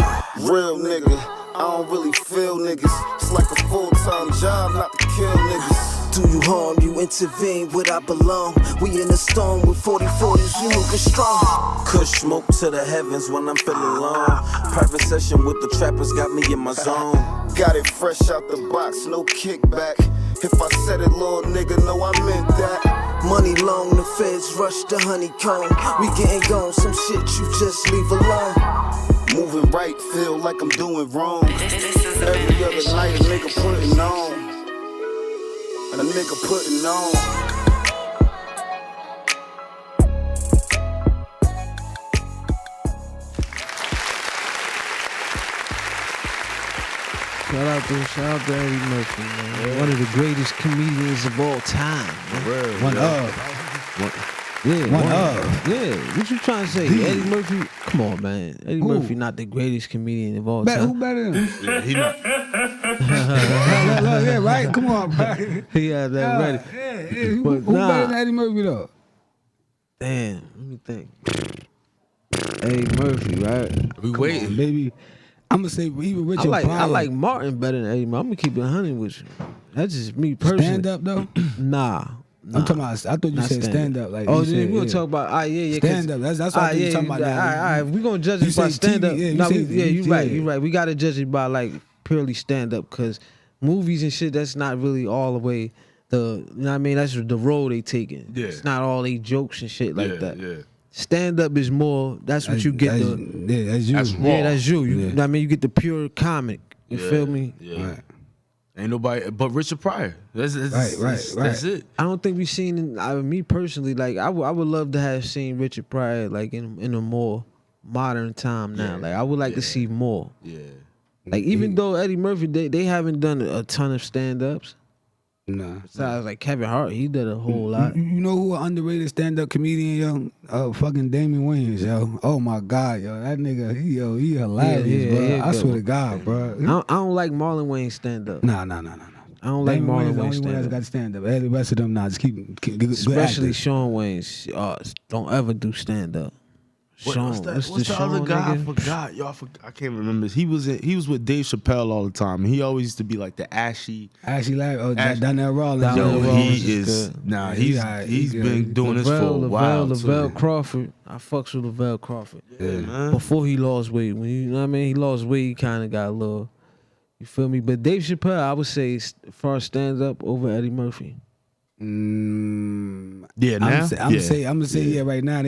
Real nigga, I don't really feel niggas. It's like a full-time job not to kill niggas. Do you harm, you intervene where I belong. We in the storm with 40-40s, you moving strong. Kush smoke to the heavens when I'm feeling long. Private session with the trappers got me in my zone. Got it fresh out the box, no kickback. If I said it, little nigga, no, I meant that. Money long, the feds rush the honeycomb. We getting gone, some shit you just leave alone. Moving right, feel like I'm doing wrong. This is the Every other benefit. night, a nigga putting on. And a nigga putting on. Shout out to Eddie Murphy, man. One of the greatest comedians of all time. Man. One of. Yeah, what you trying to say? Eddie Murphy? Come on, man. Eddie Murphy not the greatest comedian of all time. Who better than him? Yeah, he not. Yeah, right? Come on, bro. He had that ready. Yeah. Who But better than Eddie Murphy, though? Damn, let me think. Eddie Murphy, right? We Come waiting. on, baby. I'm gonna say even I Richard like Pryor. I like Martin better than Eddie Murphy. I'm gonna keep it 100 with you. That's just me personally. stand up though. Nah. I'm talking about. I thought you Not said stand up. Like oh, you yeah, said, we gonna talk about yeah. Stand up. That's what I think you're talking about. All right. We gonna judge You it by say stand up. TV, yeah, you No, say- you're yeah. right. You're right. We gotta judge it by like purely stand up because movies and shit. That's not really all the way. You know what I mean? That's the road they taking. Yeah. It's not all they jokes and shit like that. Yeah. Stand up is more. That's what you get. That's you. That's raw. Yeah, that's you. Yeah. Know what I mean, you get the pure comic. You feel me? Yeah. Right. Ain't nobody but Richard Pryor. That's it. I don't think we've seen. Me personally, like I would love to have seen Richard Pryor like in a more modern time now. Yeah. Like I would like to see more. Yeah. Like even though Eddie Murphy, they haven't done a ton of stand ups. Nah. Besides like Kevin Hart, he did a whole lot. You know who an underrated stand up comedian, yo? Fucking Damon Wayans, yo. Oh my God, yo. That nigga, he hilarious, Yeah, bro. yeah, I good swear to one. God, bro. I don't like Marlon Wayne stand up. Nah. I don't like Damon Marlon Wayans the Wayne only one stand that's up. got stand up. Every rest of them, nah, just keep good Especially actors. Sean Wayne's. Don't ever do stand up. Sean, What's the Sean other guy? nigga? I forgot. Y'all, I can't remember. He was with Dave Chappelle all the time. He always used to be like the ashy. Actually, like Ash- Donnell Rawlins. Donnell Yo, Rawlins he is is. good. Nah, Yeah, he's he been good. doing this for a while. Lavelle too. Crawford. I fucks with Lavelle Crawford. Yeah, man. Before he lost weight, when you know what I mean, he lost weight. He kind of got a little. You feel me? But Dave Chappelle, I would say, as far as stand up over Eddie Murphy. Yeah, now. I'm gonna say yeah right now.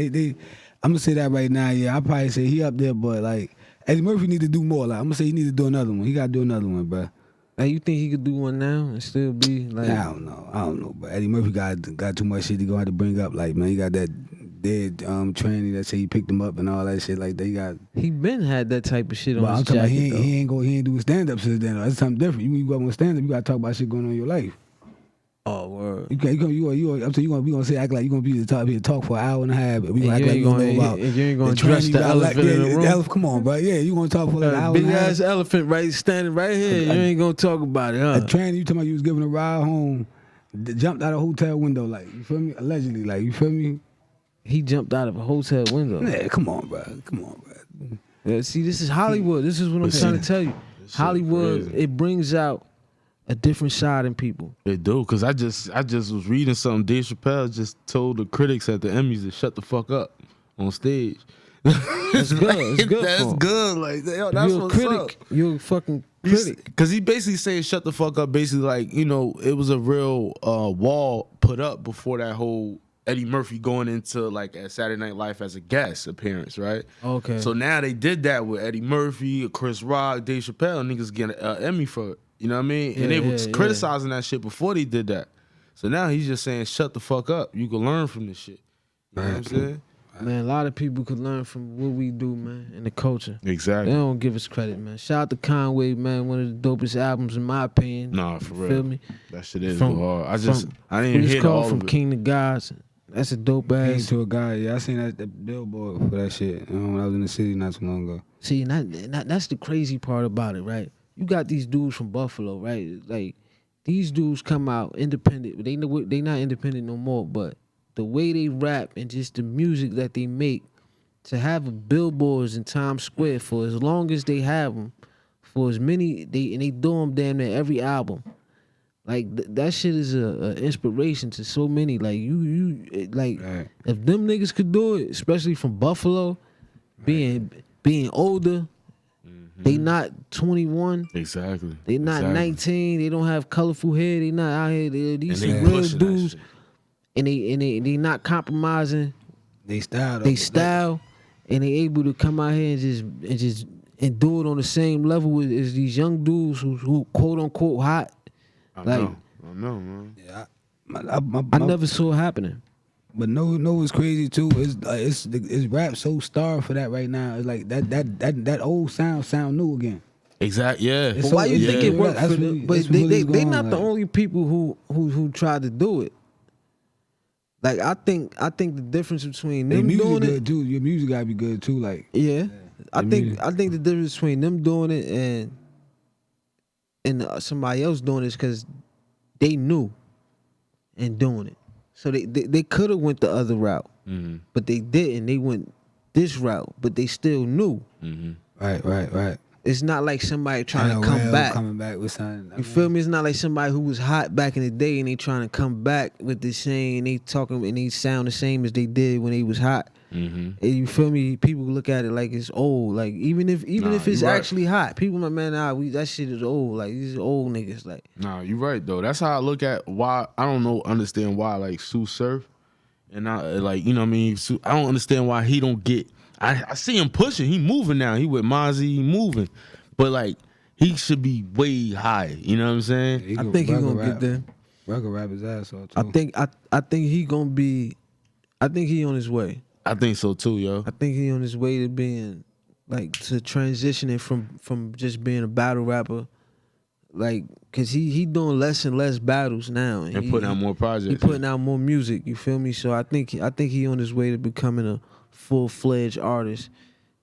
I'm gonna say that right now. Yeah, I probably say he up there, but like Eddie Murphy need to do more. Like I'm gonna say he need to do another one. He gotta do another one, bro. Like you think he could do one now and still be like? I don't know. But Eddie Murphy got too much shit he gonna have to bring up. Like man, he got that dead tranny that say he picked him up and all that shit. Like they got. He been had that type of shit on But his I'm talking about jacket, he ain't do stand up since then. That's something different. You go on stand up, you gotta talk about shit going on in your life. Oh word. I'm saying we gonna say act like you gonna be the talk for an hour and a half. We gonna act like you know about. If you ain't gonna the dress tranny the got elephant in the room. Come on, bro. Yeah, you gonna talk for like an hour Big and a half. ass elephant standing right here. You ain't gonna talk about it, huh? A tranny, you talking about you was giving a ride home, jumped out a hotel window, like you feel me? Allegedly, like you feel me? He jumped out of a hotel window. Yeah, come on, bro. Yeah, see, this is Hollywood. This is what I'm trying to tell you. Hollywood, crazy. it brings out a different side in people. They do, cause I just was reading something. Dave Chappelle just told the critics at the Emmys to shut the fuck up on stage. That's good. It's good. That's for him. good. Like yo, that's You're a what's critic. up. You're a fucking critic. Cause he basically saying shut the fuck up. Basically, like it was a real wall put up before that whole Eddie Murphy going into like at Saturday Night Live as a guest appearance, right? Okay. So now they did that with Eddie Murphy, Chris Rock, Dave Chappelle. Niggas getting an Emmy for it. You know what I mean? And they was criticizing that shit before they did that. So now he's just saying, shut the fuck up. You can learn from this shit. You know what I'm saying? Man, a lot of people could learn from what we do, man, and the culture. Exactly. They don't give us credit, man. Shout out to Conway, man, one of the dopest albums in my opinion. Nah, for real. Feel me? That shit is hard. I didn't what hear it's called all From of it. King to Gods. That's a dope Came ass. to a guy. Yeah, I seen that the billboard for that shit when I was in the city not too long ago. See, that's the crazy part about it, right? You got these dudes from Buffalo, right? Like, these dudes come out independent. But they not independent no more, but the way they rap and just the music that they make, to have billboards in Times Square for as long as they have them, for as many, they do them damn near every album. Like that shit is a inspiration to so many. Like Right. if them niggas could do it, especially from Buffalo, being older, they not 21. Exactly. They not 19. They don't have colorful hair. They not out here. These And they some real pushing that dudes, shit. and they not compromising. They style. They style, and they able to come out here and do it on the same level as these young dudes who quote unquote hot. I Like, know, man. Yeah, I never saw it happening. But no, what's crazy too is it's rap so starved for that right now. It's like that old sound new again. Exactly. Yeah. It's But so- why you think it worked that's for them? really- But that's really they going not on, the like- only people who tried to do it. Like I think the difference between Your them music doing good it, too. Your music gotta be good too. Like yeah. I The think music. the difference between them doing it and somebody else doing it is because they knew and doing it. So they could have went the other route, but they didn't. They went this route, but they still knew. right. It's not like somebody trying to Kinda come well back. coming back with something. You feel me? It's not like somebody who was hot back in the day and they trying to come back with the same, and they talking and they sound the same as they did when they was hot. And you feel me? People look at it like it's old. Like even if it's you right. actually hot, people like, man, that shit is old. Like these old niggas. Like Nah, you right though. That's how I look at why I don't understand why like Sue Surf and I like, you know what I mean? I don't understand why he don't get. I see him pushing. He moving now. He with Mozzie, he moving, but like he should be way higher. You know what I'm saying? I think he gonna get there. Record rap his ass off too. I think he gonna be. I think he on his way. I think so too, yo. I think he on his way to being like to transitioning from just being a battle rapper, like cause he doing less and less battles now, And putting out more projects. He putting out more music. You feel me? So I think he on his way to becoming a full-fledged artist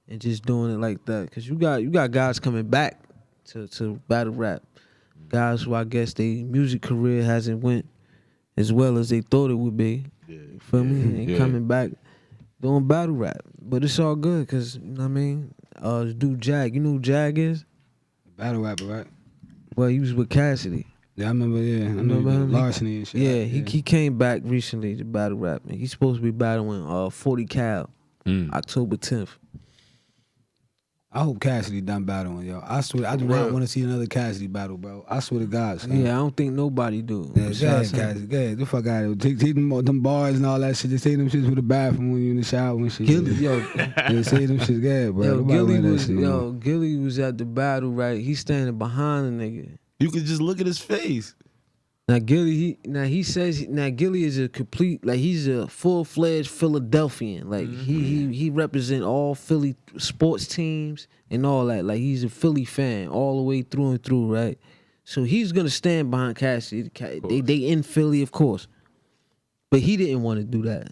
and just doing it like that. Cause you got guys coming back to battle rap, guys who I guess their music career hasn't went as well as they thought it would be. You feel me? And coming back doing battle rap, but it's all good because you know what I mean. This dude Jag, you know who Jag is? Battle rapper, right? Well, he was with Cassidy. Yeah, I remember. Yeah, I Remember him? Larceny and shit. Yeah, he came back recently to battle rap. And he's supposed to be battling 40 Cal October 10th. I hope Cassidy done battling, yo. I swear, I do not want to see another Cassidy battle, bro. I swear to God, son. Yeah, I don't think nobody do. Yeah, Besides him. Cassidy. Yeah, the fuck out of it. Take them bars and all that shit. Just take them shits to the bathroom when you in the shower and shit. Gilly, yo, Yeah, say them shits, yeah, bro. yo, Nobody Gilly wear that was shit no more. Gilly was at the battle, right? He's standing behind the nigga. You could just look at his face. Now Gilly, he says Gilly is a complete, like he's a full-fledged Philadelphian. Like he represent all Philly sports teams and all that. Like he's a Philly fan all the way through and through, right? So he's gonna stand behind Cassidy. They in Philly, of course, but he didn't want to do that,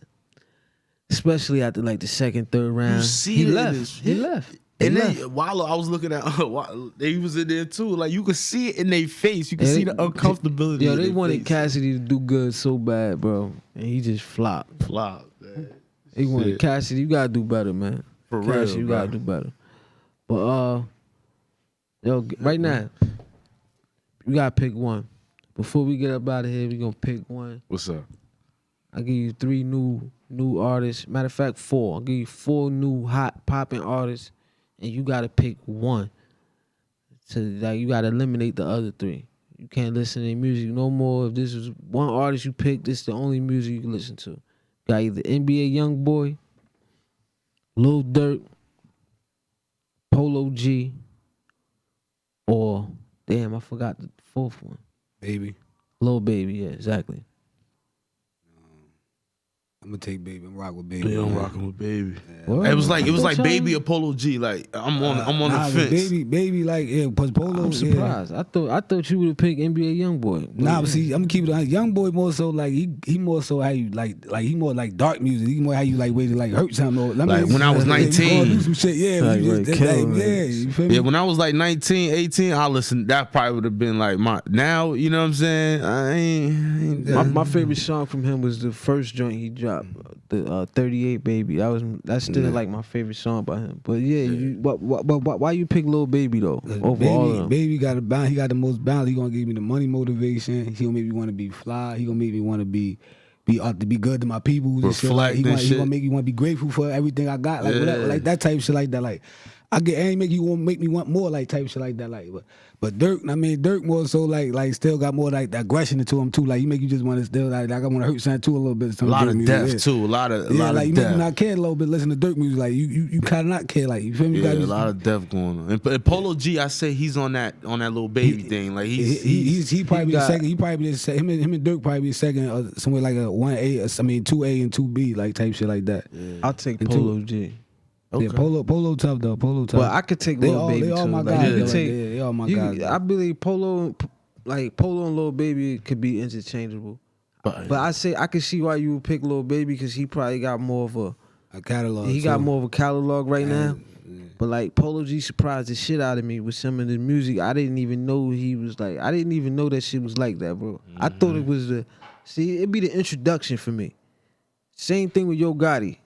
especially after like the second, third round. see he it in left. his- He left. And He then left. while I was looking at, they was in there too. Like you could see it in their face. You could And see they- the uncomfortability. Yo, in they their wanted face. Cassidy to do good so bad, bro, and he just flopped. Flop, man. They wanted Shit. Cassidy. You gotta do better, man. For Cassidy, real, you bro. gotta do better. But right now, you gotta pick one. Before we get up out of here, we gonna pick one. What's up? I'll give you 3 new artists. Matter of fact, 4. I'll give you 4 new hot popping artists, and you gotta pick one. So like you gotta eliminate the other 3. You can't listen to their music no more. If this is one artist you pick, this is the only music you can listen to. You got either NBA Youngboy, Lil Durk, Polo G, or damn, I forgot the 4th one. Baby. Lil Baby, yeah, exactly. I'm gonna take Baby and rock with Baby. Yeah, I'm man. rocking with Baby. What? It was like y'all- Baby Apollo G. Like I'm on the fence. Baby, like yeah, cause Polo. I'm surprised. I thought you would have picked NBA YoungBoy. Nah, but see, I'm gonna keep it on. Young boy more so like he more so how you like he more like dark music. He more how you like way to like hurt something. Or, Like when I was 19. do some shit. Yeah, Like, we right, just, kill like, him, yeah, you feel me? Yeah, when I was like 19, 18, I listened. That probably would have been like my. Now, you know what I'm saying? I ain't My favorite song from him was the first joint he dropped, the 38 Baby. That's still like my favorite song by him. But yeah, why you pick Lil Baby though? Over all of them? Baby got a balance. He got the most balance. He gonna give me the money motivation. He gonna make me want to be fly. He gonna make me want to be good to my people. And shit. Like, he gonna make you want to be grateful for everything I got. Like whatever, like that type of shit like that. Like and make me want more like type shit like that. Like but Dirk, Dirk more so like still got more like the aggression into him too. Like he make you just want to still like I want to hurt something too a little bit. a lot of depth yeah. too. A lot of like you depth. make me not care a little bit. Listen to Dirk music. Like you kind of not care. Like you feel me? Yeah, a lot of depth going on. And Polo G, I say he's on that little Baby thing. Like he probably the second. He probably the second. Him and Dirk probably be second somewhere like a 1A. 2A and 2B like type shit like that. Yeah. I'll take Polo G. Okay. Yeah, Polo tough though. Polo tough. But I could take Lil Baby they all too. my Like, guys. you could Like, take- they all my guys. I believe Polo and Lil Baby could be interchangeable. But I could see why you would pick Lil Baby because he probably got more of a catalog. he got more of a catalog right now. But like Polo G surprised the shit out of me with some of the music. I didn't even know he was like. I didn't even know that shit was like that, bro. I thought it was it'd be the introduction for me. Same thing with Yo Gotti.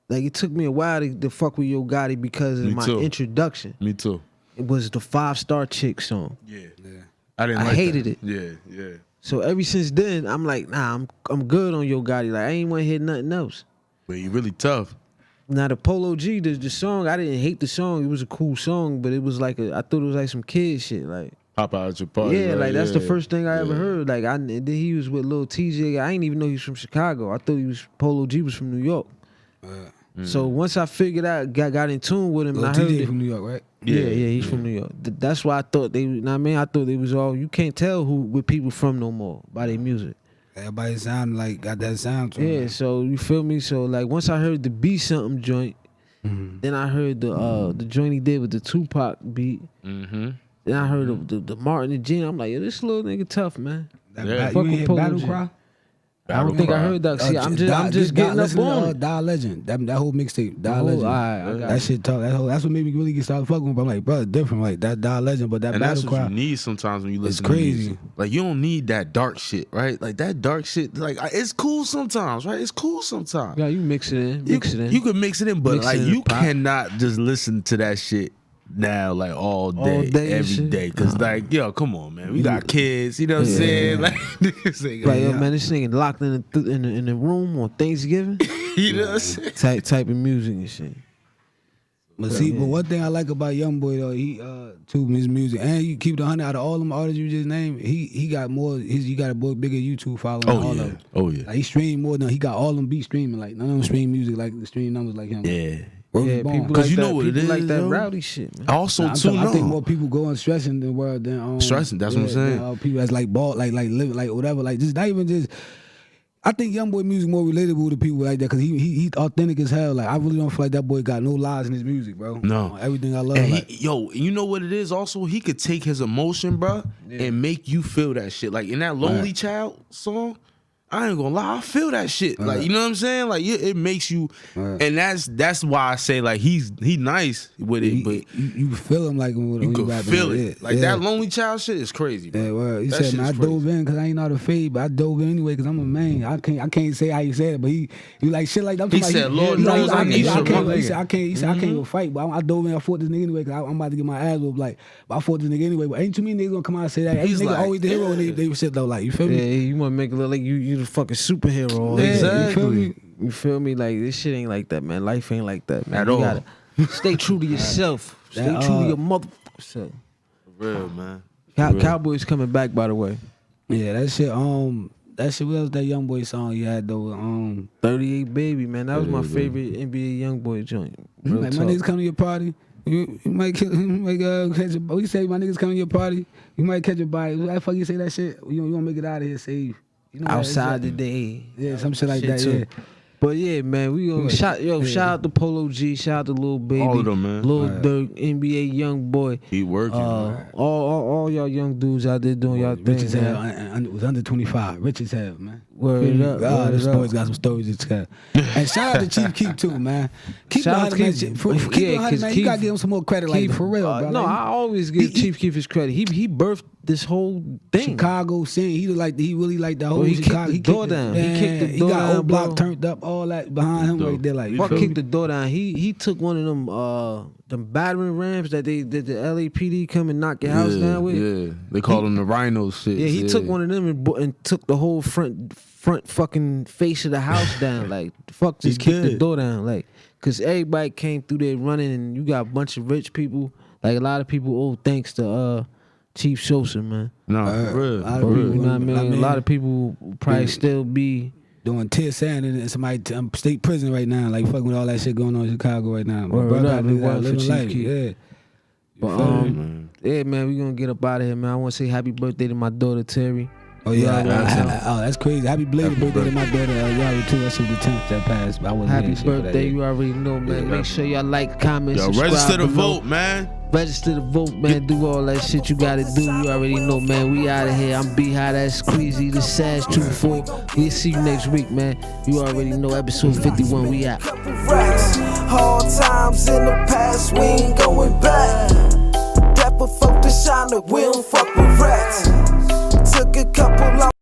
Like it took me a while to fuck with Yo Gotti because of my introduction. Me too. It was the 5-Star Chick song. Yeah. I hated it. Yeah. So ever since then, I'm like, nah, I'm good on Yo Gotti. Like I ain't want to hear nothing else. But you really tough. Now the Polo G, the song, I didn't hate the song. It was a cool song, but it was like I thought it was like some kid shit. Like Pop out at your party. yeah, right? like that's the first thing I ever heard. Like then he was with Lil TJ. I didn't even know he was from Chicago. I thought Polo G was from New York. So once I figured out, got in tune with him, Lil and I heard TJ it. from New York, right? Yeah, he's from New York. That's why I thought I thought they was all. You can't tell where people from no more by their music. Everybody sound like got that sound to Yeah, them. so you feel me? So like once I heard the Be Something joint, then I heard the joint he did with the Tupac beat. Mm-hmm. Then I heard the Martin and Gene. I'm like, yo, this little nigga tough, man. Yeah. You ain't hear Polo Battle G. Cry? I don't think I heard that. See, I'm just getting up on it. Die Legend. That whole mixtape. Die Oh, Legend. I got That it. shit tough. That's what made me really get started fucking with him. I'm like, bro, it's different. Like that Die Legend, but that And that's Battle what Cry. you need sometimes when you listen It's crazy. to music. Like you don't need that dark shit, right? Like that dark shit, like it's cool sometimes, right? It's cool sometimes. Yeah, you mix it in. You can mix it in, but Mix it like in you the pot. cannot just listen to that shit now, like all day day and every shit? day. Cause like, yo, come on, man. We got kids, you know what I'm saying? Like niggas ain't Like, yo, gonna- man, this nigga locked in the room on Thanksgiving. you know what I'm saying? type of music and shit. But see, but one thing I like about YoungBoy though, he too his music, and you keep the 100 out of all them artists you just named. He got more. He got a bigger YouTube following. Than all of them. Oh yeah. Like he streamed more than he got all them beats streaming. Like none of them stream music like the stream numbers like him. Yeah. Word Yeah, is born. people Cause like you know that, what it people like is, that yo? rowdy shit, man. Also I too, think more people go on stressing in the world than Stressing, that's what I'm saying. than, people that's like ball, like living, like whatever, like just not even just. I think YoungBoy music more relatable to people like that because he authentic as hell. Like I really don't feel like that boy got no lies in his music, bro. No. Everything I love. And like, you know what it is? Also, he could take his emotion, bro, and make you feel that shit. Like in that Lonely Child song, I ain't gonna lie, I feel that shit. Like you know what I'm saying? Like it makes you, and that's why I say like he nice with it, but you feel him like when you you can rapping. feel like, it. Like that Lonely Child shit is crazy, bro. Yeah, well, he That said, shit man, I is crazy. dove in because I ain't not a fade, but I dove in anyway because I'm a man. I can't say how he said it, but he like shit like that. I'm He talking about said, Lord knows I need some He said, I can't even fight, but I dove in. I fought this nigga anyway because I'm about to get my ass whooped. Like, but I fought this nigga anyway. But ain't too many niggas gonna come out and say that. Every He's nigga like, always the hero, and they shit though. Like, you feel Yeah, me? you want to make it look like you the fucking superhero. Yeah, Exactly. you feel me? You feel me? Like this shit ain't like that, man. Life ain't like that, man. At You all. gotta stay true to yourself. Stay That, true to your motherfucking self. For real, man. Cowboys coming back, by the way. Yeah, that shit. What else that YoungBoy song you had though? 38 Baby, man. That was my favorite NBA YoungBoy joint. Real Like, talk. my niggas come to your party. You might catch a. You say my niggas come to your party. You might catch a body. Why the fuck you say that shit? You gonna make it out of here safe. You know Outside the day. Yeah, some shit like Shit that. too. Yeah. But yeah, man, we gonna shout out to Polo G, shout out to Lil Baby, All of them, man. Lil Durk, NBA Young Boy. He working. All y'all young dudes out there doing y'all thing. Rich as hell, and was under 25. Rich as hell, man. Word up. God, this boy's got some stories to tell. And shout out to Chief Keef too, man. Keep Shout out to man. Keef. Keep man. Keef, You gotta give him some more credit, like for real, bro. No, like, I always give Chief Keef his credit. He birthed this whole thing. Chicago scene. He really like the whole he Chicago. Kicked the door down. He kicked the door down. He got old block bro. turned up, all that behind him right there. Like, Fuck kicked the door down. He took one of them battering rams that the LAPD come and knock your house down with. Yeah, they call them the rhino shit. Yeah, he took one of them and took the whole front fucking face of the house down. Like, fuck, just kick the door down. Like, cause everybody came through there running, and you got a bunch of rich people. Like, a lot of people owe thanks to Chief Sosa, man. No, for real. You know what I mean? A lot of people probably still be doing tear sand in somebody state prison right now, like fucking with all that shit going on in Chicago right now. Word Brother, up, living life. Yeah. But yeah, man, we gonna get up out of here, man. I want to say happy birthday to my daughter Terry. Oh yeah, oh that's crazy. Happy belated birthday to my daughter Yari too. That's the 10th that passed. But I wasn't Happy here birthday, you already know, man. Make sure y'all like, comment, subscribe. Register to below. vote, man. Register to vote, man. Do all that shit you gotta do. You already know, man. We out of here. I'm B-High, that's Squeezy, the Sash 24. We'll see you next week, man. You already know, episode 51. We out. Hard times in the past, we ain't going back. Dapper folk to shine, we don't fuck with rats. Took a couple